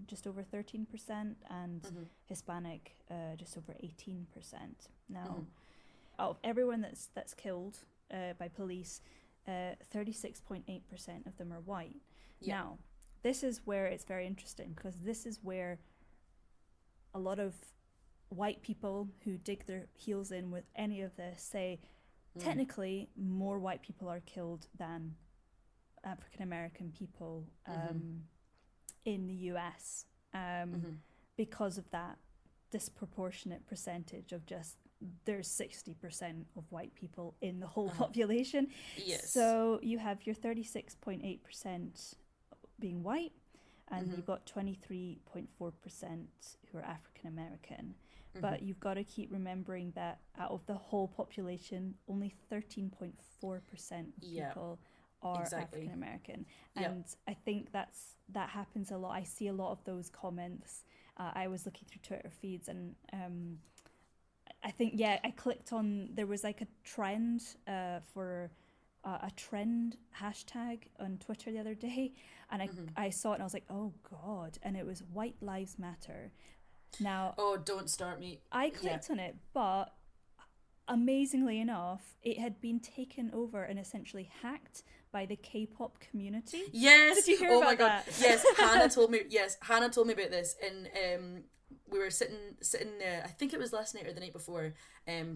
just over 13%, and Hispanic just over 18%. Now, out of everyone that's killed by police, 36.8% of them are white. Yeah. Now, this is where it's very interesting, because this is where a lot of white people who dig their heels in with any of this say technically more white people are killed than African American people in the US because of that disproportionate percentage of just there's 60% of white people in the whole population. Yes. So you have your 36.8% being white, and you've got 23.4% who are African American. But you've got to keep remembering that out of the whole population, only 13.4% of people are African American. And I think that happens a lot. I see a lot of those comments. I was looking through Twitter feeds, and I think, I clicked on, there was like a trend for a trend hashtag on Twitter the other day, and I saw it and I was like, oh God, and it was White Lives Matter. Now, oh, don't start me. I clicked on it, but amazingly enough, it had been taken over and essentially hacked by the K-pop community. Yes. Did you hear about that? Yes, Hannah told me. Yes, Hannah told me about this, and we were sitting. I think it was last night or the night before,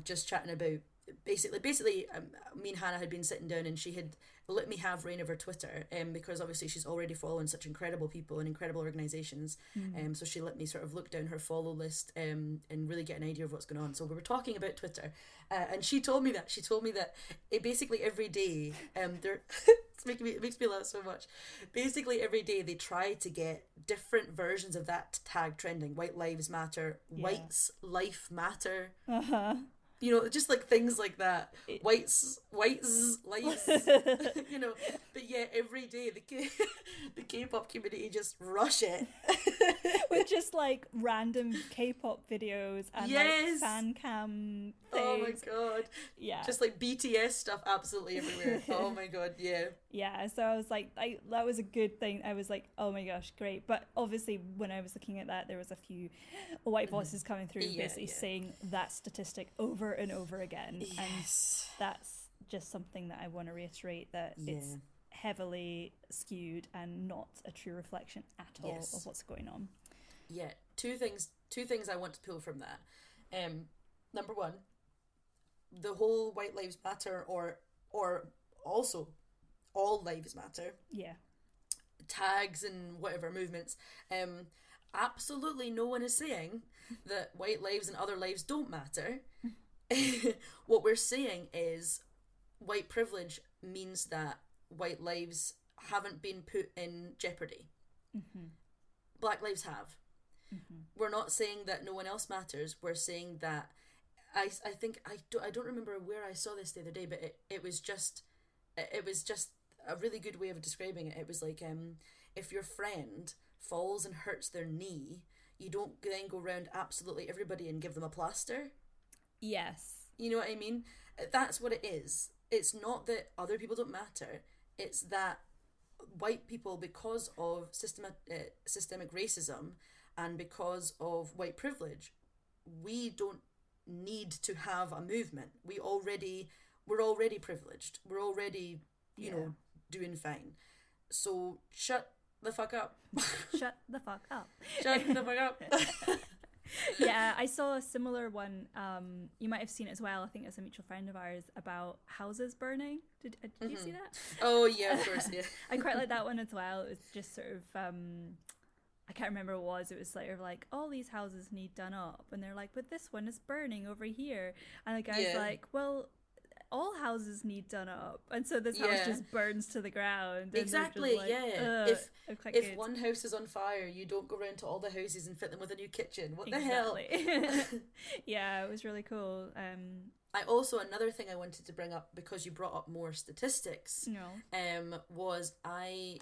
just chatting about basically. Me and Hannah had been sitting down, and she had let me have reign of her Twitter, because obviously she's already following such incredible people and incredible organisations, so she let me sort of look down her follow list and really get an idea of what's going on. So we were talking about Twitter, and she told me that it basically every day it makes me laugh so much. Basically every day they try to get different versions of that tag trending. White Lives Matter, White's Life Matter. You know, just like things like that. Whites, lights, you know. But every day the K-pop community just rush it. With just like random K-pop videos and like fan cam things. Oh my God. Yeah. Just like BTS stuff absolutely everywhere. Oh my God, yeah. Yeah, so I was like, that was a good thing. I was like, oh my gosh, great. But obviously when I was looking at that, there was a few white voices coming through basically saying that statistic over and over again. Yes. And that's just something that I want to reiterate, that it's heavily skewed and not a true reflection at all of what's going on. Yeah, two things I want to pull from that. Number one, the whole White Lives Matter or also All Lives Matter. Yeah. Tags and whatever movements. Absolutely no one is saying that white lives and other lives don't matter. What we're saying is white privilege means that white lives haven't been put in jeopardy. Black lives have. We're not saying that no one else matters. We're saying that I think I don't remember where I saw this the other day, but it was just a really good way of describing it. It was like if your friend falls and hurts their knee, you don't then go around absolutely everybody and give them a plaster. Yes. You know what I mean? That's what it is. It's not that other people don't matter. It's that white people, because of systemic racism and because of white privilege, we don't need to have a movement. We're already privileged. We're already, you know, doing fine. So shut the fuck up. Shut the fuck up. Shut the fuck up. Yeah, I saw a similar one. You might have seen it as well. I think it's a mutual friend of ours, about houses burning. Did you see that? Oh yeah, of course, yeah. I quite like that one as well. It was just sort of I can't remember what it was. It was sort of like, all these houses need done up, and they're like, but this one is burning over here, and the guy's like, well, all houses need done up, and so this house just burns to the ground. And exactly, like, if one house is on fire, you don't go around to all the houses and fit them with a new kitchen. What the hell? Yeah, it was really cool. I also, another thing I wanted to bring up, because you brought up more statistics, was I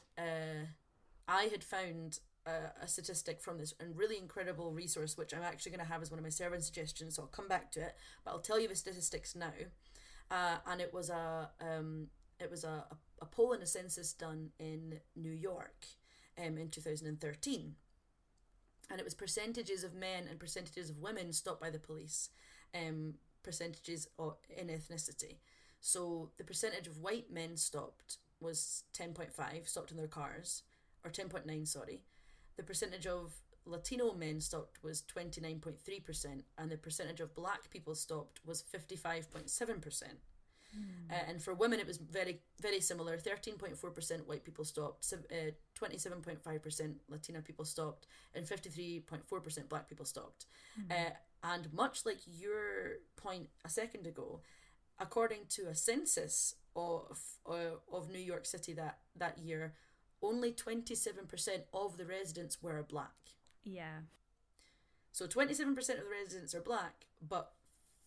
had found a statistic from this and really incredible resource, which I'm actually going to have as one of my servant suggestions, so I'll come back to it, but I'll tell you the statistics now. And it was a poll and a census done in New York in 2013, and it was percentages of men and percentages of women stopped by the police, percentages in ethnicity. So the percentage of white men stopped was 10.5, stopped in their cars, or 10.9, sorry. The percentage of Latino men stopped was 29.3%, and the percentage of black people stopped was 55.7%. And for women, it was very, very similar. 13.4% white people stopped, 27.5% Latina people stopped, and 53.4% black people stopped. And much like your point a second ago, according to a census of New York City that year, only 27% of the residents were black. Yeah. So 27% of the residents are black, but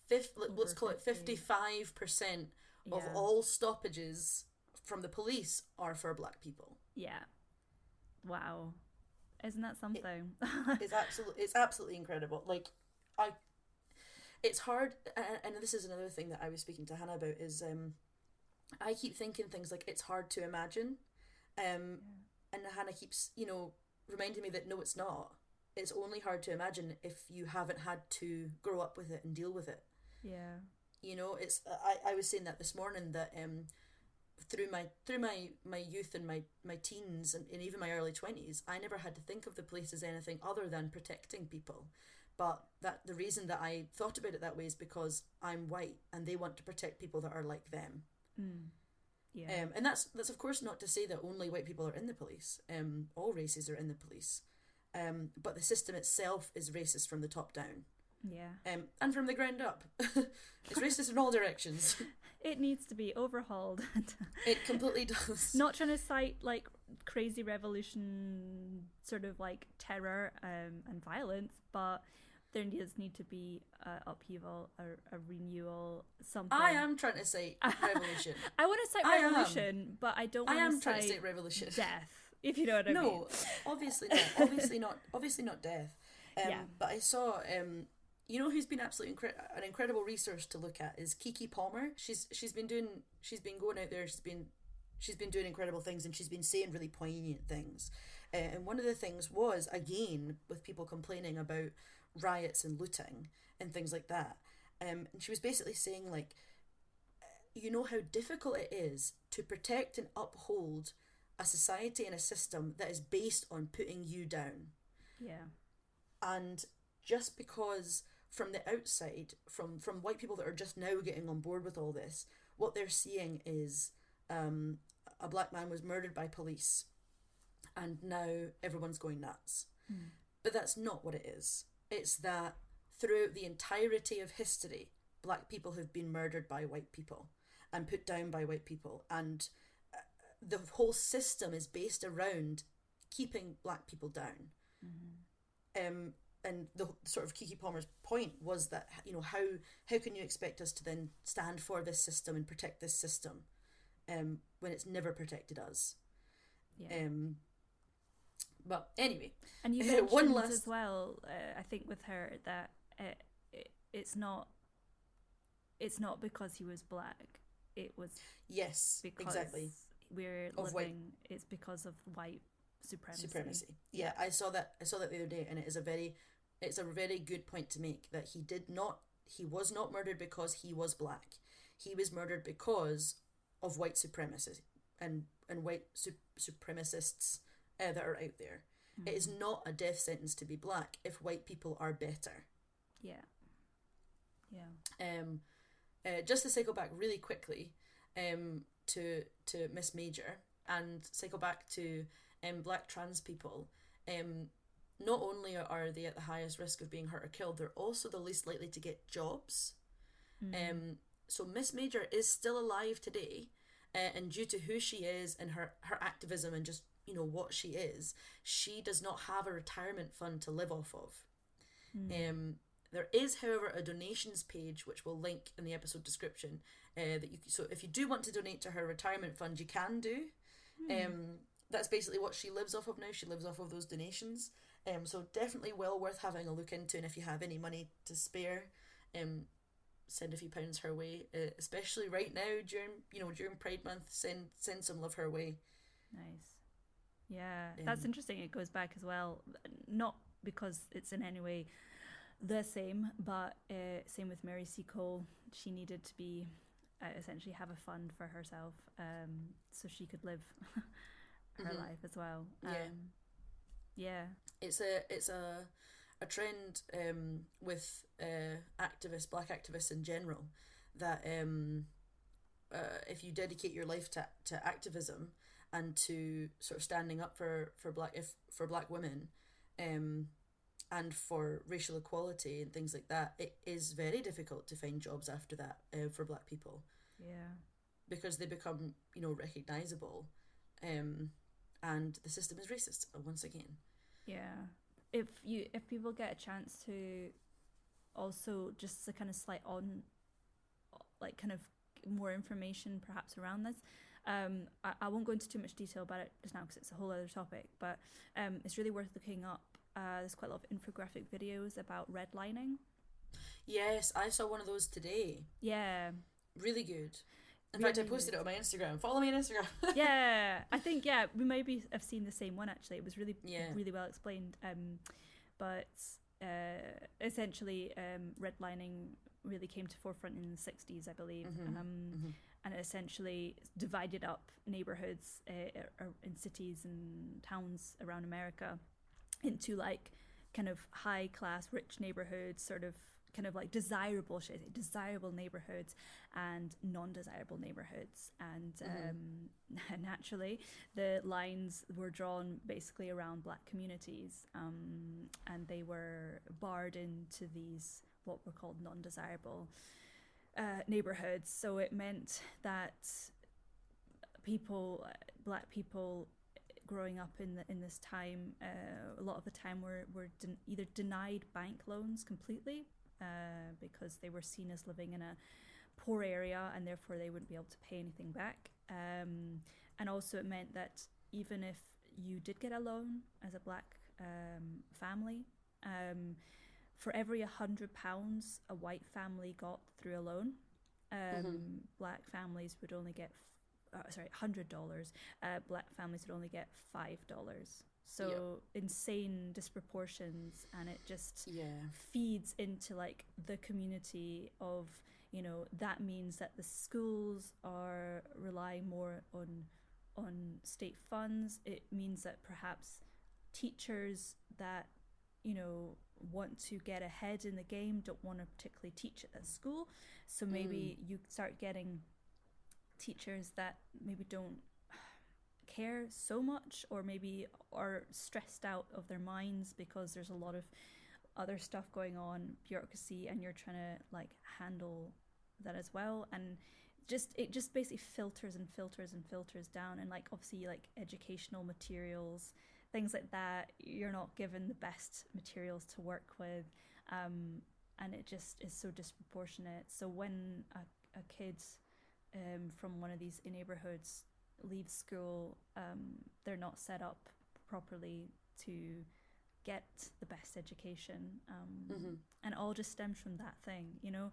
let's call it 55% of all stoppages from the police are for black people. Yeah. Wow. Isn't that something? It's absolutely incredible. Like, it's hard, and this is another thing that I was speaking to Hannah about, is I keep thinking things like, it's hard to imagine, and Hannah keeps, reminding me that no, it's not. It's only hard to imagine if you haven't had to grow up with it and deal with it. Yeah. It's I was saying that this morning, that through my youth and my teens and even my early 20s, I never had to think of the police as anything other than protecting people. But that the reason that I thought about it that way is because I'm white and they want to protect people that are like them. Yeah. And that's of course not to say that only white people are in the police. All races are in the police. But the system itself is racist from the top down. Yeah. And from the ground up. It's racist in all directions. It needs to be overhauled. It completely does. Not trying to cite like crazy revolution sort of like terror and violence, but there does need to be upheaval, a renewal, something. I am trying to cite revolution. I want to cite revolution, but I don't want to trying to cite revolution. Death, if you know what I mean. No, obviously not. Obviously not death. But I saw who's been absolutely an incredible resource to look at is Kiki Palmer. She's been going out there. She's been doing incredible things, and she's been saying really poignant things. And one of the things was, again, with people complaining about riots and looting and things like that. And she was basically saying, like, you know how difficult it is to protect and uphold a society and a system that is based on putting you down. Yeah. And just because from the outside, from white people that are just now getting on board with all this, what they're seeing is a black man was murdered by police and now everyone's going nuts. But that's not what it is. It's that throughout the entirety of history, black people have been murdered by white people and put down by white people, and the whole system is based around keeping black people down. And the sort of Kiki Palmer's point was that, how can you expect us to then stand for this system and protect this system when it's never protected us? Yeah. But anyway, And you mentioned one last as well, I think with her that it's not because he was black. It was yes, because exactly, we're of white living. It's because of white supremacy. supremacy. Yeah, I saw that. I saw that the other day, and it's a very good point to make that he was not murdered because he was black. He was murdered because of white supremacy and white supremacists that are out there. It is not a death sentence to be black if white people are better. Yeah. Yeah. Just to cycle back really quickly, to Miss Major and cycle back to black trans people. Not only are they at the highest risk of being hurt or killed, they're also the least likely to get jobs. So Miss Major is still alive today, and due to who she is and her activism and just what she is, she does not have a retirement fund to live off of. There is, however, a donations page which we'll link in the episode description. So if you do want to donate to her retirement fund, you can do. That's basically what she lives off of now. She lives off of those donations. So definitely well worth having a look into. And if you have any money to spare, send a few pounds her way. Especially right now during Pride Month, send some love her way. Nice. Yeah, that's interesting. It goes back as well, not because it's in any way the same, but same with Mary C. Cole. She needed to be essentially have a fund for herself, so she could live her life as well. Yeah. It's a trend with black activists in general, that if you dedicate your life to activism and to sort of standing up for black women, and for racial equality and things like that, it is very difficult to find jobs after that for black people. Yeah. Because they become, recognisable, and the system is racist once again. Yeah. If people get a chance to also just to kind of slight on, like kind of more information perhaps around this, I won't go into too much detail about it just now because it's a whole other topic, but it's really worth looking up. There's quite a lot of infographic videos about redlining. Yes, I saw one of those today. Yeah. Really good. In fact, I posted it on my Instagram. Follow me on Instagram. Yeah, I think, we maybe have seen the same one actually. It was really well explained. But essentially, redlining really came to forefront in the 60s, I believe. And it essentially divided up neighborhoods in cities and towns around America into like kind of high class rich neighborhoods, sort of kind of like desirable neighborhoods and non-desirable neighborhoods, and naturally the lines were drawn basically around black communities, and they were barred into these what were called non-desirable neighborhoods. So it meant that black people growing up in this time, a lot of the time were either denied bank loans completely, because they were seen as living in a poor area and therefore they wouldn't be able to pay anything back. And also it meant that even if you did get a loan as a black family, for every £100 a white family got through a loan, black families would only get $100, black families would only get $5. So insane disproportions, and it just feeds into like the community of, that means that the schools are relying more on state funds. It means that perhaps teachers that want to get ahead in the game don't want to particularly teach at school, so maybe you start getting teachers that maybe don't care so much, or maybe are stressed out of their minds because there's a lot of other stuff going on, bureaucracy, and you're trying to like handle that as well, and it just basically filters and filters and filters down. And like obviously like educational materials, things like that, you're not given the best materials to work with, and it just is so disproportionate. So when a kid from one of these neighborhoods leaves school, they're not set up properly to get the best education, and all just stems from that thing, you know.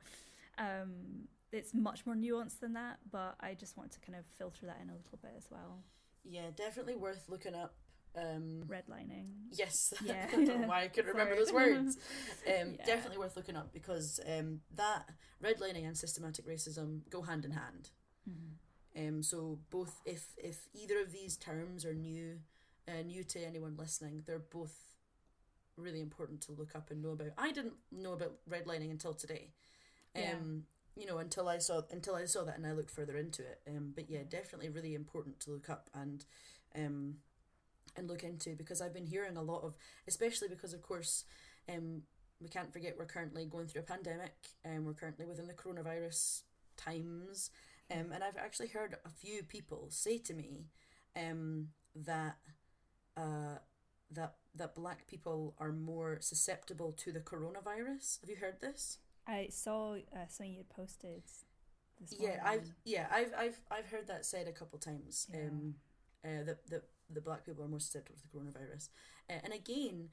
It's much more nuanced than that, but I just want to kind of filter that in a little bit as well. Yeah, definitely worth looking up. Redlining. Yes. Yeah. I don't know why I couldn't remember those words. Definitely worth looking up, because that redlining and systematic racism go hand in hand. So both, if either of these terms are new to anyone listening, they're both really important to look up and know about. I didn't know about redlining until today. You know, until I saw that and I looked further into it. But yeah, definitely really important to look up and look into, because I've been hearing a lot of, especially because of course, we can't forget we're currently going through a pandemic, and we're currently within the coronavirus times, and I've actually heard a few people say to me that Black people are more susceptible to the coronavirus. Have you heard this? I saw something you had posted this morning. I've heard that said a couple times. That the Black people are more susceptible to the coronavirus, and again,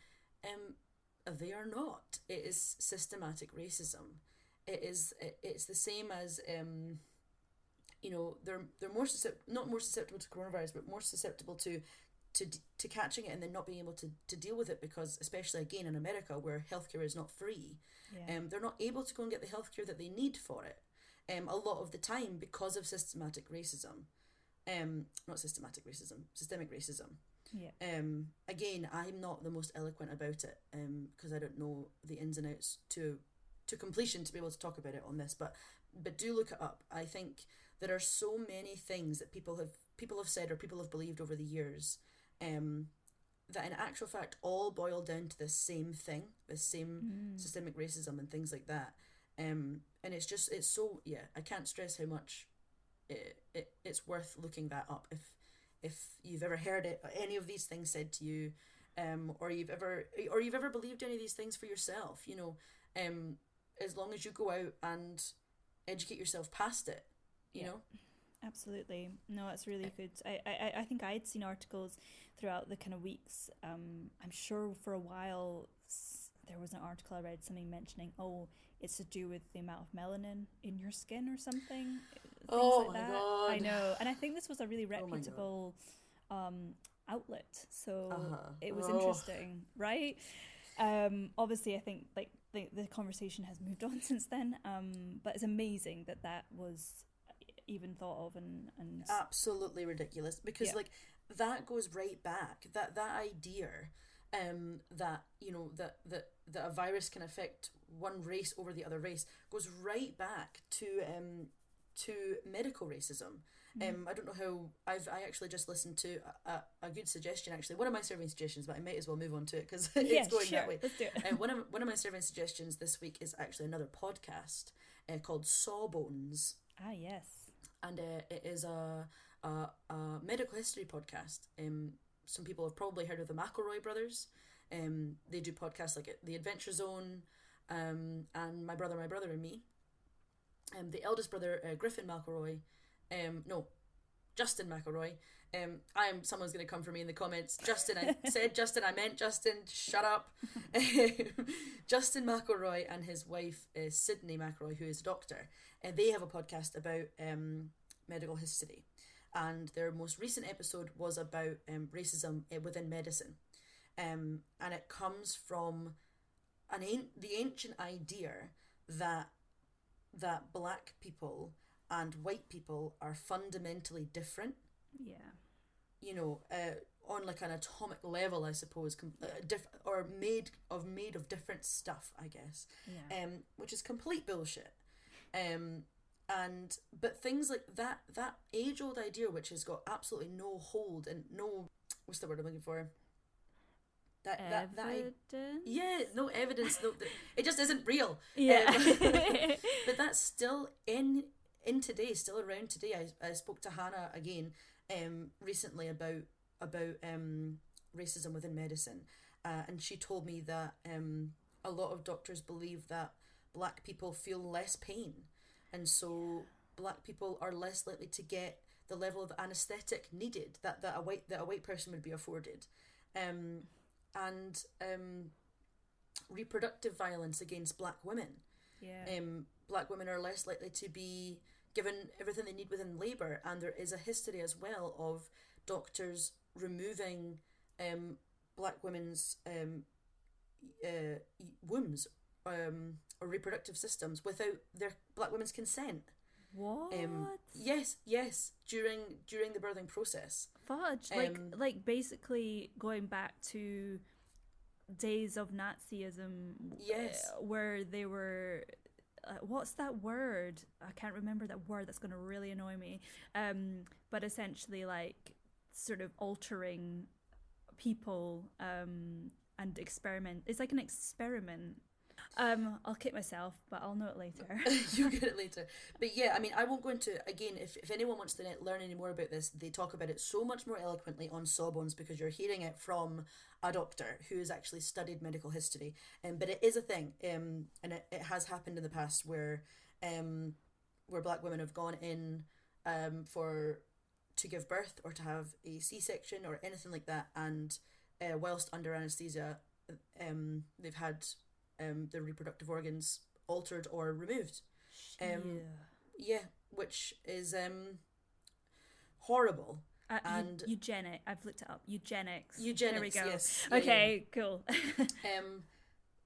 they are not. It is systematic racism. It's the same as you know, they're not more susceptible to coronavirus, but more susceptible to catching it and then not being able to deal with it, because especially again in America, where healthcare is not free, they're not able to go and get the healthcare that they need for it, a lot of the time, because of systematic racism. Not systematic racism, systemic racism. Again, I'm not the most eloquent about it, because I don't know the ins and outs to completion to be able to talk about it on this, but do look it up. I think there are so many things that people have said or people have believed over the years, that in actual fact all boil down to the same thing, the same systemic racism and things like that. And it's so, I can't stress how much it's worth looking that up if you've ever heard any of these things said to you, or you've ever believed any of these things for yourself, you know, as long as you go out and educate yourself past it, you know. Absolutely. No, it's really good. I think I had seen articles throughout the kind of weeks. I'm sure for a while there was an article I read, something mentioning, it's to do with the amount of melanin in your skin or something. Oh my God. I know. And I think this was a really reputable outlet. So it was interesting, right? Obviously, I think like the conversation has moved on since then. But it's amazing that was even thought of and absolutely ridiculous, because like that goes right back, that idea that, you know, that a virus can affect one race over the other race goes right back to medical racism. I don't know how. I actually just listened to a good suggestion, actually, one of my serving suggestions, but I might as well move on to it because it's going that way. Let's do it. One of my serving suggestions this week is actually another podcast called Sawbones. Ah, yes. And it is a medical history podcast. Some people have probably heard of the McElroy brothers. They do podcasts like The Adventure Zone, and My Brother and Me. The eldest brother, Griffin McElroy, Justin McElroy. Someone's going to come for me in the comments. Justin, I said Justin, I meant Justin, shut up. Justin McElroy and his wife, Sydney McElroy, who is a doctor. They have a podcast about medical history. And their most recent episode was about racism within medicine. And it comes from the ancient idea that Black people and white people are fundamentally different. Yeah. You know, on like an atomic level, I suppose, or made of different stuff, I guess. Yeah. Which is complete bullshit. But things like that age-old idea, which has got absolutely no hold and no, what's the word I'm looking for? Evidence? No evidence. It just isn't real. Yeah. But that's still in today, still around today. I spoke to Hannah again recently about racism within medicine, and she told me that a lot of doctors believe that Black people feel less pain, and so Black people are less likely to get the level of anaesthetic needed that a white person would be afforded. and reproductive violence against Black women. Yeah. Black women are less likely to be given everything they need within labour, and there is a history as well of doctors removing Black women's wombs or reproductive systems without their Black women's consent. What? Yes, during the birthing process. Fudge. Like basically going back to days of Nazism. Yes. Where they were. What's that word? I can't remember that word. That's going to really annoy me. But essentially, like, sort of altering people and experiment. It's like an experiment. I'll kick myself, but I'll know it later. You'll get it later. But yeah, I mean, I won't go into, again, if anyone wants to learn any more about this, they talk about it so much more eloquently on Sawbones, because you're hearing it from a doctor who has actually studied medical history. But it is a thing, and it has happened in the past where Black women have gone in to give birth or to have a C-section or anything like that, and whilst under anaesthesia, they've had their reproductive organs altered or removed. Yeah, which is horrible. And eugenic. I've looked it up. Eugenics. There we go. Yes. Yeah, okay, yeah. Cool.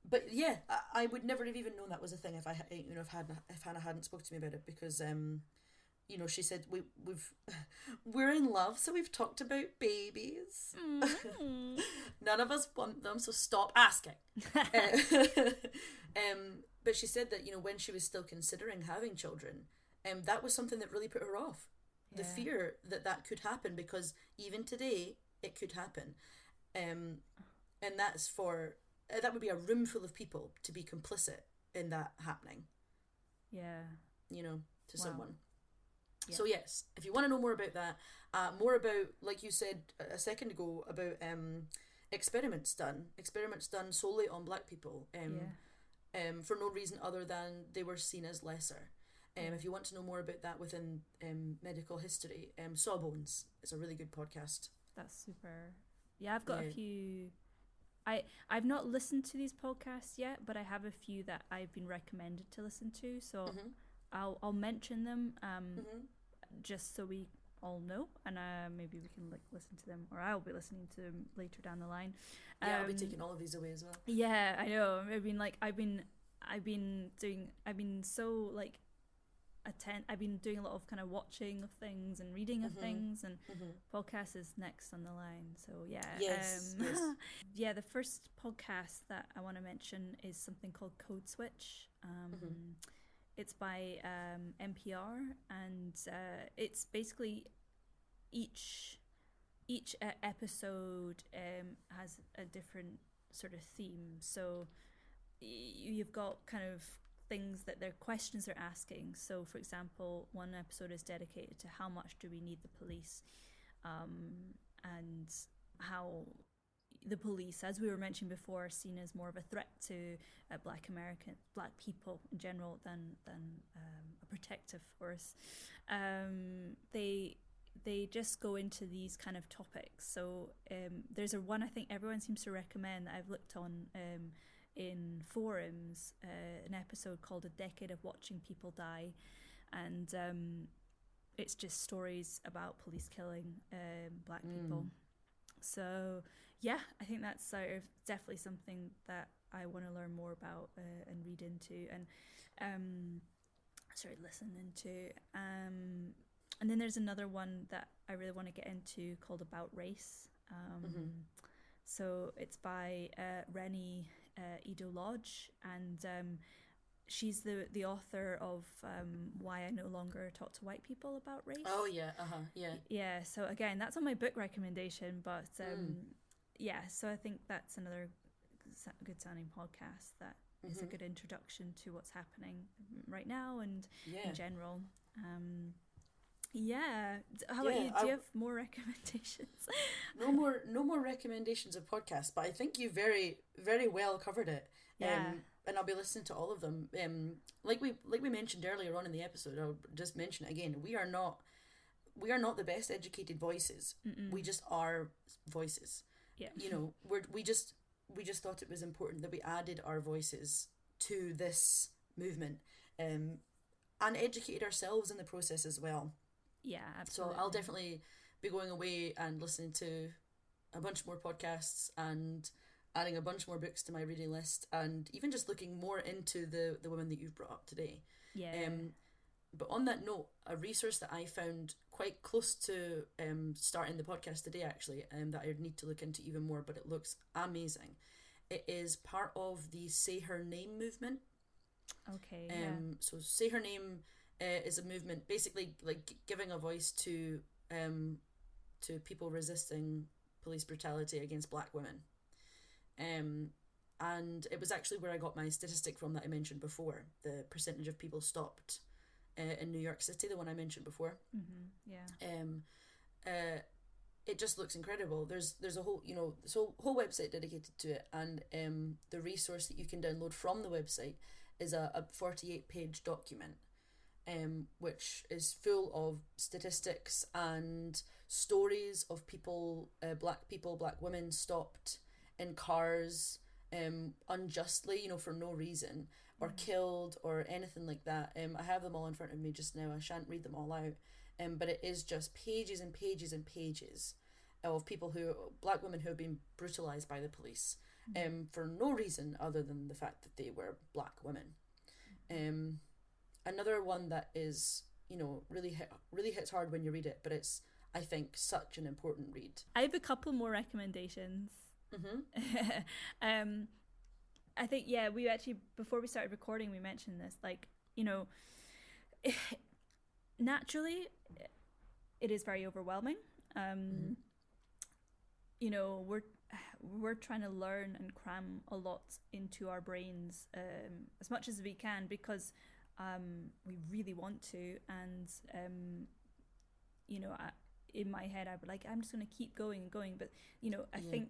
But yeah, I would never have even known that was a thing if Hannah hadn't spoke to me about it, because she said we're in love, so we've talked about babies. Mm. None of us want them, so stop asking. But she said that when she was still considering having children, that was something that really put her off. Yeah. The fear that could happen, because even today it could happen, and that would be a room full of people to be complicit in that happening. Yeah. To someone. Yeah. So yes, if you want to know more about that, more about, like you said a second ago, about experiments done solely on Black people, for no reason other than they were seen as lesser. If you want to know more about that within medical history, Sawbones is a really good podcast. That's super. Yeah, I've got a few. I've not listened to these podcasts yet, but I have a few that I've been recommended to listen to, so I'll mention them just so we all know, and maybe we can like listen to them, or I'll be listening to them later doing the line. I'll be taking all of these away as well. Yeah, I know. I mean, like I've been so like I've been doing a lot of kind of watching of things and reading of things, and podcast is next on the line. So yeah. Yes. Yeah, the first podcast that I want to mention is something called Code Switch. It's by NPR, and it's basically each episode has a different sort of theme. So you've got kind of things that they're questions they're asking. So for example, one episode is dedicated to how much do we need the police, and how the police, as we were mentioning before, are seen as more of a threat to Black people in general than a protective force. They just go into these kind of topics. So there's one I think everyone seems to recommend that I've looked on in forums, an episode called A Decade of Watching People Die, and it's just stories about police killing Black people. So yeah, I think that's sort of definitely something that I want to learn more about and read into, and listen into. And then there's another one that I really want to get into called About Race. So it's by Rennie Edo Lodge, and she's the author of Why I No Longer Talk to White People About Race. Oh yeah, yeah. Yeah, so again, that's on my book recommendation, but yeah, so I think that's another good sounding podcast that is a good introduction to what's happening right now and in general. Yeah. How about you? Do you have more recommendations? No more recommendations of podcasts, but I think you very, very well covered it. Yeah. And I'll be listening to all of them. Like we mentioned earlier on in the episode, I'll just mention it again. We are not the best educated voices. We just are voices. Yeah. you know, we just thought it was important that we added our voices to this movement, and educated ourselves in the process as well. Yeah, absolutely. So I'll definitely be going away and listening to a bunch more podcasts and adding a bunch more books to my reading list, and even just looking more into the women that you've brought up today. Yeah. But on that note, a resource that I found quite close to starting the podcast today, actually, that I need to look into even more, but it looks amazing. It is part of the Say Her Name movement. Okay. Yeah. So Say Her Name is a movement basically like giving a voice to people resisting police brutality against Black women. And it was actually where I got my statistic from that I mentioned before, the percentage of people stopped in New York City, the one I mentioned before. Mm-hmm. Yeah. It just looks incredible. There's a whole, you know, whole website dedicated to it, and the resource that you can download from the website is a 48-page document, which is full of statistics and stories of people, black women stopped in cars unjustly, you know, for no reason, or killed or anything like that. I have them all in front of me just now. I shan't read them all out, but it is just pages and pages and pages of Black women who have been brutalised by the police for no reason other than the fact that they were Black women. Another one that is, you know, really hits hard when you read it, but it's, I think, such an important read. I have a couple more recommendations. Mm-hmm. I think, yeah, we actually, before we started recording, we mentioned this, like, you know, naturally it is very overwhelming. You know, we're trying to learn and cram a lot into our brains as much as we can, because we really want to, and you know, in my head I would like, I'm just going to keep going and going, but you know, I think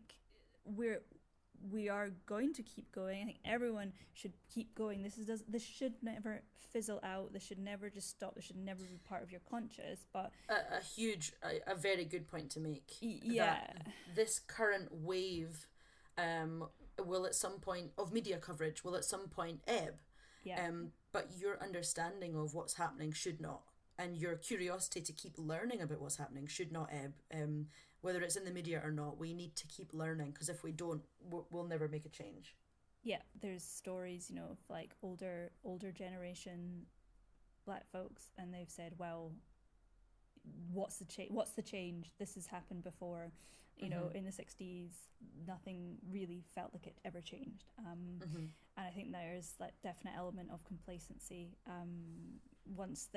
we are going to keep going. I think everyone should keep going. This should never fizzle out. This should never just stop. This should never be part of your conscious. But a very good point to make. Yeah, that this current wave will at some point of media coverage will at some point ebb. Yeah. But your understanding of what's happening should not, and your curiosity to keep learning about what's happening should not ebb. Whether it's in the media or not, we need to keep learning, because if we don't, we'll never make a change. Yeah, there's stories, you know, of like older generation Black folks, and they've said, well, what's the change? This has happened before. You know, in the 60s, nothing really felt like it ever changed. And I think there's that definite element of complacency. Once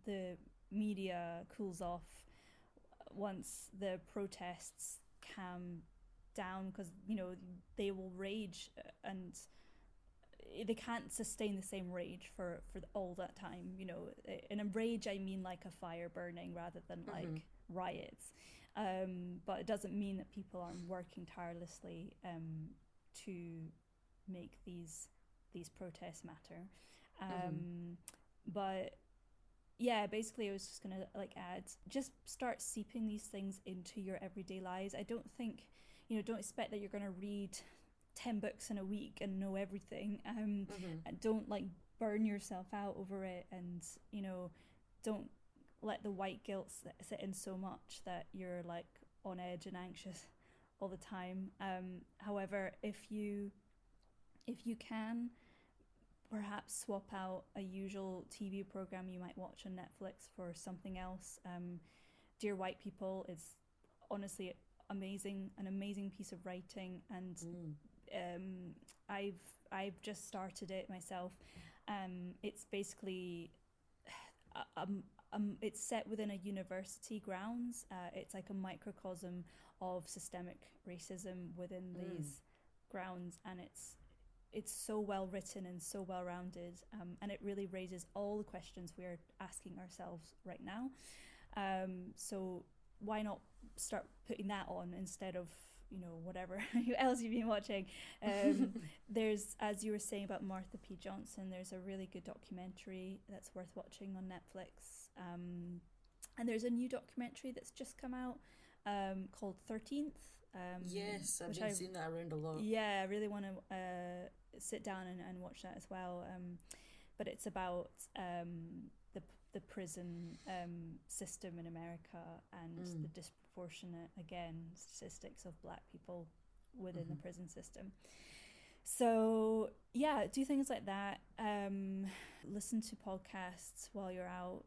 the media cools off, once the protests calm down, because you know they will rage, and they can't sustain the same rage for all that time. You know, in a rage I mean like a fire burning rather than like riots, but it doesn't mean that people aren't working tirelessly to make these protests matter. But yeah, basically I was just gonna like add, just start seeping these things into your everyday lives. I don't think, you know, don't expect that you're gonna read 10 books in a week and know everything. And don't like burn yourself out over it, and you know, don't let the white guilt sit in so much that you're like on edge and anxious all the time. However, if you can perhaps swap out a usual TV program you might watch on Netflix for something else. Dear White People is honestly an amazing piece of writing, and I've just started it myself. It's basically it's set within a university grounds. It's like a microcosm of systemic racism within these grounds, and it's so well written and so well rounded, and it really raises all the questions we are asking ourselves right now. So why not start putting that on instead of, you know, whatever else you've been watching. There's, as you were saying about Martha P. Johnson, there's a really good documentary that's worth watching on Netflix. And there's a new documentary that's just come out called 13th. Yes, I've been seeing that around a lot. Yeah, I really want to sit down and watch that as well. But it's about the prison system in America and the disproportionate, again, statistics of Black people within the prison system. So yeah, do things like that. Listen to podcasts while you're out.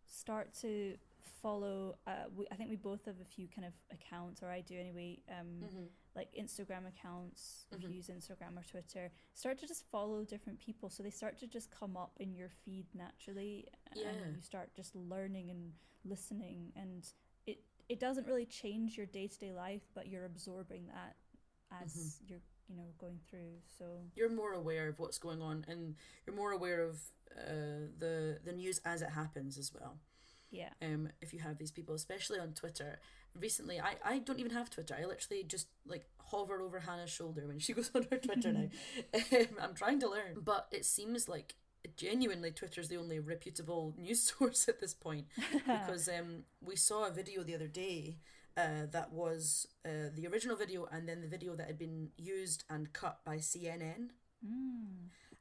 Start to follow. I think we both have a few kind of accounts, or I do anyway. Like Instagram accounts. If you use Instagram or Twitter, start to just follow different people, so they start to just come up in your feed naturally, and you start just learning and listening, and it doesn't really change your day-to-day life, but you're absorbing that as you're going through. So you're more aware of what's going on, and you're more aware of the news as it happens as well. Yeah. If you have these people, especially on Twitter. Recently, I don't even have Twitter. I literally just like hover over Hannah's shoulder when she goes on her Twitter now. I'm trying to learn, but it seems like genuinely Twitter's the only reputable news source at this point, because we saw a video the other day that was the original video, and then the video that had been used and cut by CNN.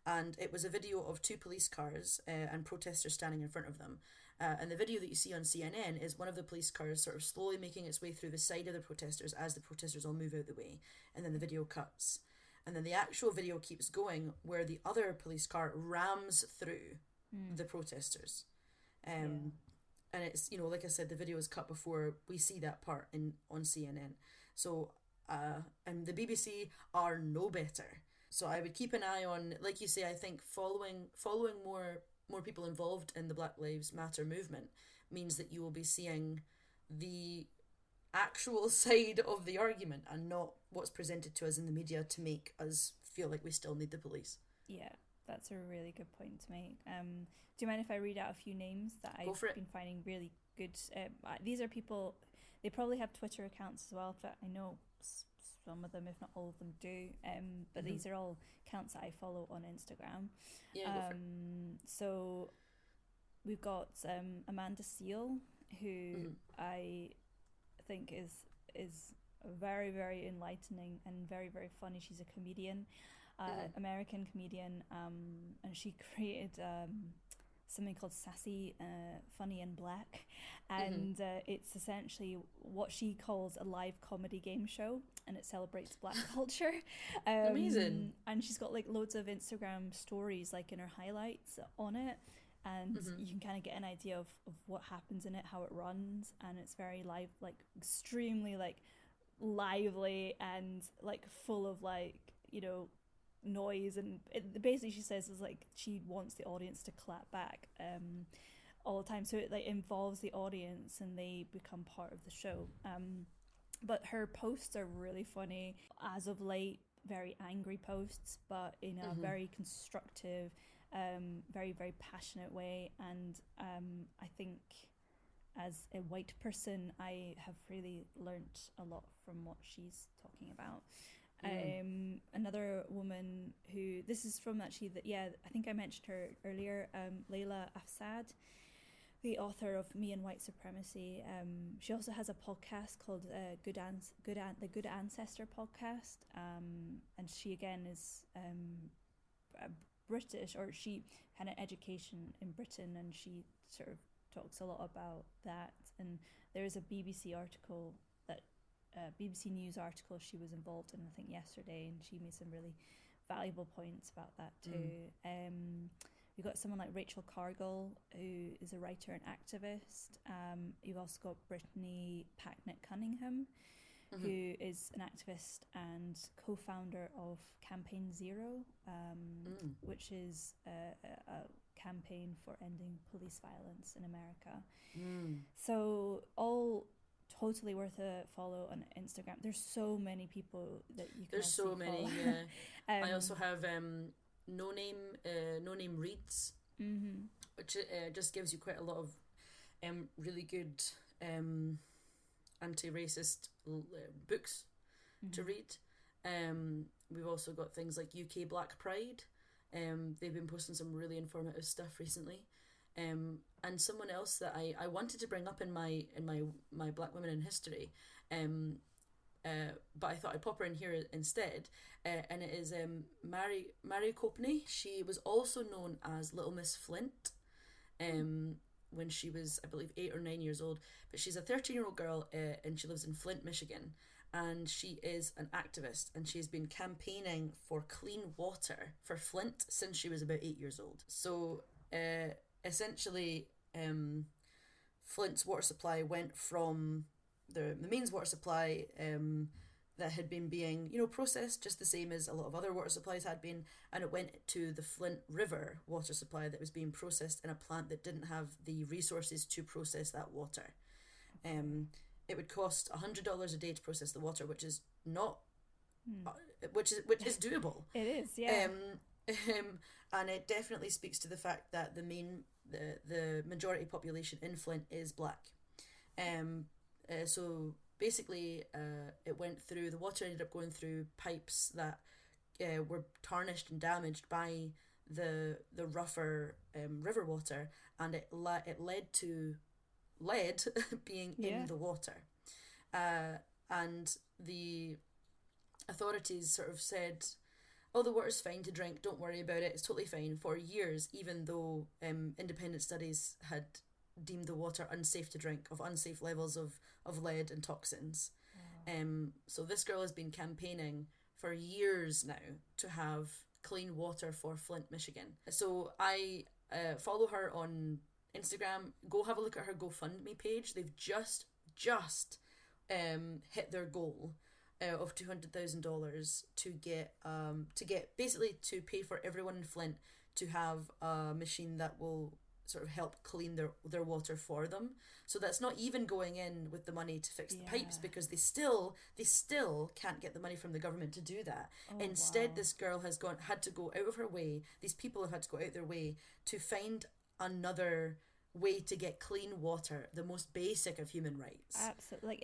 And it was a video of two police cars and protesters standing in front of them. And the video that you see on CNN is one of the police cars sort of slowly making its way through the side of the protesters as the protesters all move out the way. And then the video cuts. And then the actual video keeps going where the other police car rams through the protesters. And it's, like I said, the video is cut before we see that part on CNN. So, and the BBC are no better. So I would keep an eye on, like you say, I think following more people involved in the Black Lives Matter movement means that you will be seeing the actual side of the argument and not what's presented to us in the media to make us feel like we still need the police. Yeah, that's a really good point to make. Do you mind if I read out a few names that I've been finding really good? These are people, they probably have Twitter accounts as well, but I know some of them, if not all of them, do. But these are all accounts that I follow on Instagram. Yeah, go for it. So we've got Amanda Seal, who I think is very, very enlightening and very, very funny. She's a comedian, American comedian, and she created something called Sassy, Funny and Black, and it's essentially what she calls a live comedy game show, and it celebrates Black culture. Amazing. And she's got like loads of Instagram stories like in her highlights on it, and you can kind of get an idea of what happens in it, how it runs, and it's very live, like extremely like lively and like full of like noise, and basically she says is like she wants the audience to clap back all the time, so it like involves the audience and they become part of the show. But her posts are really funny as of late, very angry posts, but in a very constructive, very, very passionate way. And I think as a white person, I have really learnt a lot from what she's talking about. Another woman who, this is from actually, I think I mentioned her earlier, Layla Afsad, the author of Me and White Supremacy. She also has a podcast called the Good Ancestor podcast, and she again is British, or she had an education in Britain, and she sort of talks a lot about that. And there is a BBC article BBC News article she was involved in, I think yesterday, and she made some really valuable points about that too. You've got someone like Rachel Cargill, who is a writer and activist. You've also got Brittany Packnett Cunningham, who is an activist and co-founder of Campaign Zero, which is a campaign for ending police violence in America. So all totally worth a follow on Instagram. There's so many people that you can There's so many, follow. yeah. I also have No Name Reads, which just gives you quite a lot of really good anti-racist books to read. We've also got things like UK Black Pride. They've been posting some really informative stuff recently. And someone else that I wanted to bring up in my Black Women in History, but I thought I'd pop her in here instead, and it is Mary Copeney. She was also known as Little Miss Flint, when she was, I believe, 8 or 9 years old. But she's a 13-year-old girl, and she lives in Flint, Michigan, and she is an activist, and she's been campaigning for clean water for Flint since she was about 8 years old. So essentially, Flint's water supply went from the mains water supply that had been being, processed just the same as a lot of other water supplies had been, and it went to the Flint River water supply that was being processed in a plant that didn't have the resources to process that water. It would cost $100 a day to process the water, which is not, which is doable. It is, yeah. And it definitely speaks to the fact that the majority population in Flint is Black. So basically, the water ended up going through pipes that were tarnished and damaged by the rougher river water, and it led to lead being in the water. And the authorities sort of said, oh, the water's fine to drink, don't worry about it, it's totally fine, for years, even though independent studies had deemed the water unsafe to drink, of unsafe levels of lead and toxins. So this girl has been campaigning for years now to have clean water for Flint, Michigan. So I follow her on Instagram. Go have a look at her GoFundMe page. They've just hit their goal of $200,000 to get basically to pay for everyone in Flint to have a machine that will sort of help clean their water for them. So that's not even going in with the money to fix the pipes, because they still can't get the money from the government to do that. Instead, this girl has had to go out of her way. These people have had to go out their way to find another way to get clean water, the most basic of human rights. Absolutely.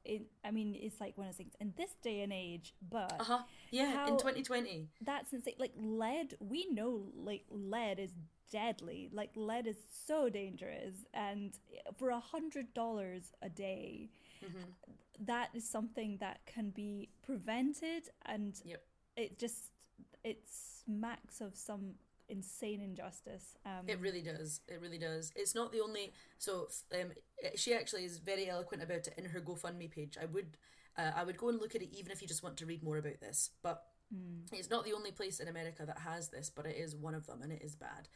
It's like one of those things in this day and age, but in 2020, that's insane. Like lead, we know like lead is deadly. Like lead is so dangerous, and for $100 a day, that is something that can be prevented, and it smacks of some insane injustice. It really does. It's not the only. So she actually is very eloquent about it in her GoFundMe page. I would go and look at it even if you just want to read more about this. But it's not the only place in America that has this, but it is one of them, and it is bad.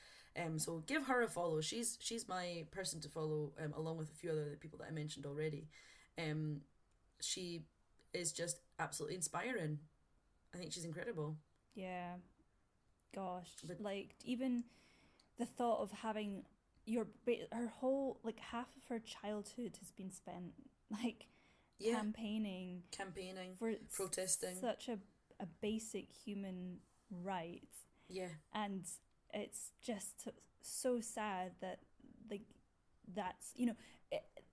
So give her a follow. She's my person to follow, along with a few other people that I mentioned already. She is just absolutely inspiring. I think she's incredible. Yeah. Gosh, like even the thought of having her whole, like half of her childhood has been spent like campaigning for protesting such a basic human right. Yeah. And it's just so sad that that's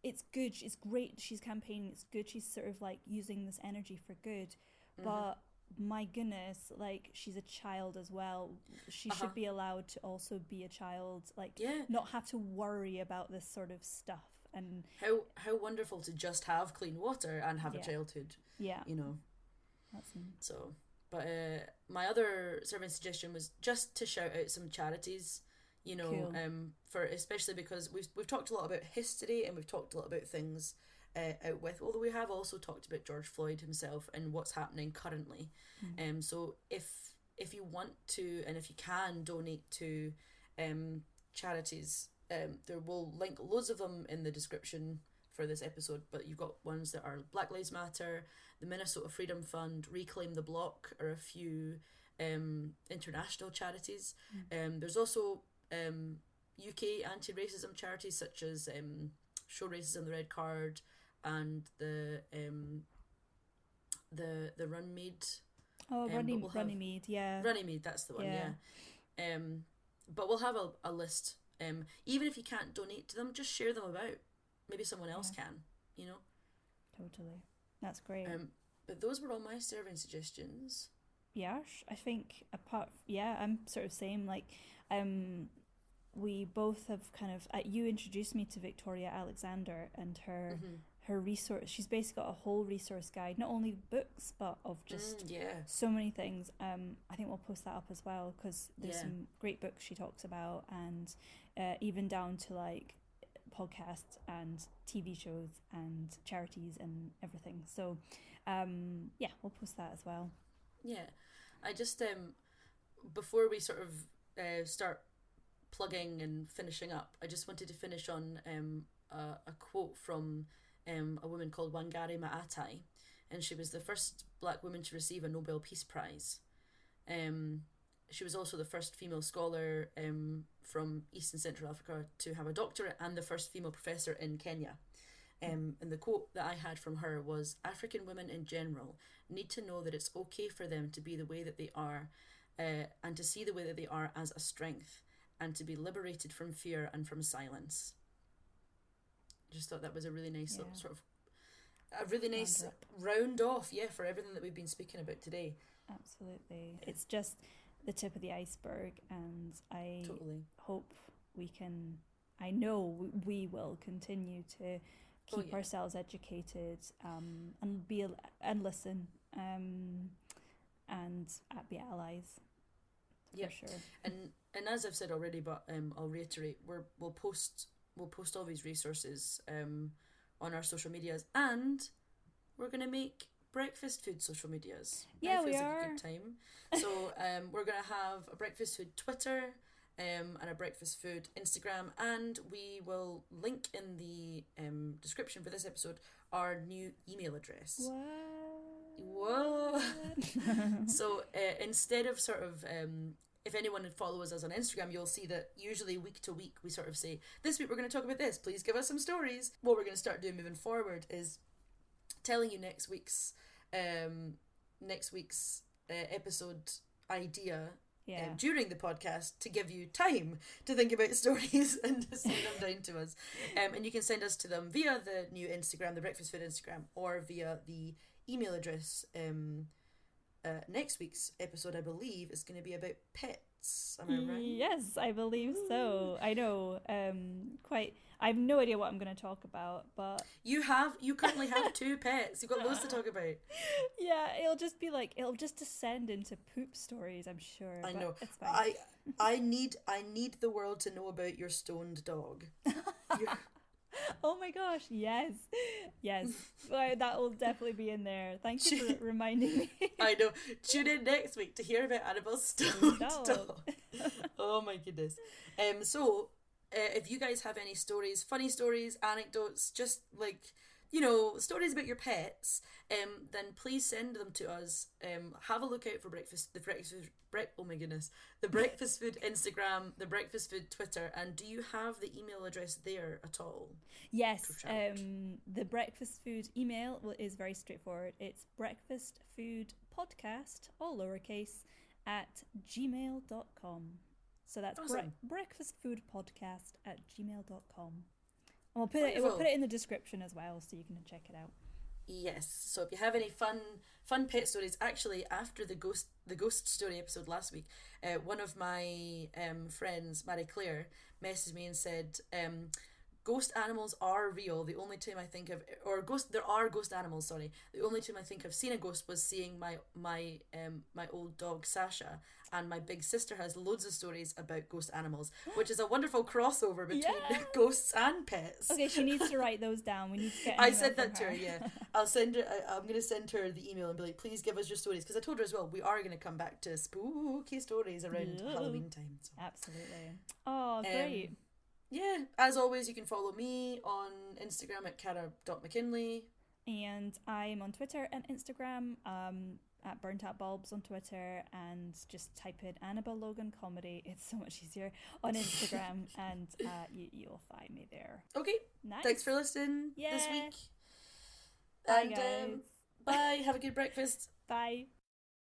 it's good, it's great she's campaigning, it's good she's sort of like using this energy for good, but my goodness, like she's a child as well. She should be allowed to also be a child, like not have to worry about this sort of stuff. And how wonderful to just have clean water and have a childhood. So, but my other serving suggestion was just to shout out some charities, Cool. For especially because we've talked a lot about history, and we've talked a lot about things out with, although we have also talked about George Floyd himself and what's happening currently. So if you want to, and if you can, donate to charities, there will link loads of them in the description for this episode, but you've got ones that are Black Lives Matter, the Minnesota Freedom Fund, Reclaim the Block, or a few international charities. There's also UK anti-racism charities such as Show Racism the Red Card, and the Runnymede. Runnymede, yeah. Runnymede, that's the one, yeah. But we'll have a list. Even if you can't donate to them, just share them about. Maybe someone else can, Totally. That's great. But those were all my serving suggestions. Yeah, I think I'm sort of same. Like, we both have kind of you introduced me to Victoria Alexander and her resource. She's basically got a whole resource guide, not only books but of just so many things. I think we'll post that up as well, because there's some great books she talks about, and even down to like podcasts and TV shows and charities and everything. So we'll post that as well. I just before we sort of start plugging and finishing up, I just wanted to finish on a quote from a woman called Wangari Maatai, and she was the first black woman to receive a Nobel Peace Prize. She was also the first female scholar from East and Central Africa to have a doctorate, and the first female professor in Kenya. And the quote that I had from her was, "African women in general need to know that it's okay for them to be the way that they are, and to see the way that they are as a strength, and to be liberated from fear and from silence." Just thought that was a really nice little sort of a really nice round off for everything that we've been speaking about today. Absolutely. It's just the tip of the iceberg, and I hope I know we will continue to keep ourselves educated, and listen, and be allies. For sure. And as I've said already, but I'll reiterate, we'll post all these resources on our social medias, and we're gonna make breakfast food social medias. Yeah, we are. Like a good time. So we're gonna have a breakfast food Twitter, and a breakfast food Instagram, and we will link in the description for this episode our new email address. Whoa. So instead of sort of if anyone follows us on Instagram, you'll see that usually week to week we sort of say, this week we're going to talk about this, please give us some stories. What we're going to start doing moving forward is telling you next week's episode idea during the podcast, to give you time to think about stories and to send them down to us. And you can send us to them via the new Instagram, the Breakfast Food Instagram, or via the email address. Next week's episode, I believe, is going to be about pets. Am I right? Yes, I believe so. I know. I have no idea what I'm going to talk about, but you currently have 2 pets. You've got loads to talk about. Yeah, it'll just descend into poop stories, I'm sure. I know. It's fine. I need the world to know about your stoned dog. Oh my gosh, yes. Well, that will definitely be in there. Thank you for reminding me. I know. Tune in next week to hear about Annabel's stoned dog. Oh my goodness. So if you guys have any stories, funny stories, anecdotes, just like, stories about your pets, then please send them to us. Have a look out for the breakfast food Instagram, the breakfast food Twitter, and do you have the email address there at all? Yes, the breakfast food email is very straightforward. It's breakfastfoodpodcast, all lowercase, at gmail.com. So that's awesome. breakfastfoodpodcast@gmail.com. And we'll put it in the description as well, so you can check it out. Yes. So if you have any fun pet stories, actually after the ghost story episode last week, one of my friends, Marie Claire, messaged me and said, ghost animals are real. The only time I think of there are ghost animals. Sorry, the only time I think of seeing a ghost was seeing my old dog Sasha, and my big sister has loads of stories about ghost animals, which is a wonderful crossover between ghosts and pets. Okay, she needs to write those down. We need to get. I said that to her. Yeah, I'll send her. I'm going to send her the email and be like, please give us your stories, because I told her as well we are going to come back to spooky stories around Halloween time. So. Absolutely. Oh, great. Yeah, as always, you can follow me on Instagram at cara.mckinley. And I'm on Twitter and Instagram at Burnt Out Bulbs on Twitter, and just type in Annabel Logan Comedy. It's so much easier on Instagram, and you'll find me there. Okay, nice. Thanks for listening this week. Bye, guys. Bye, have a good breakfast. Bye.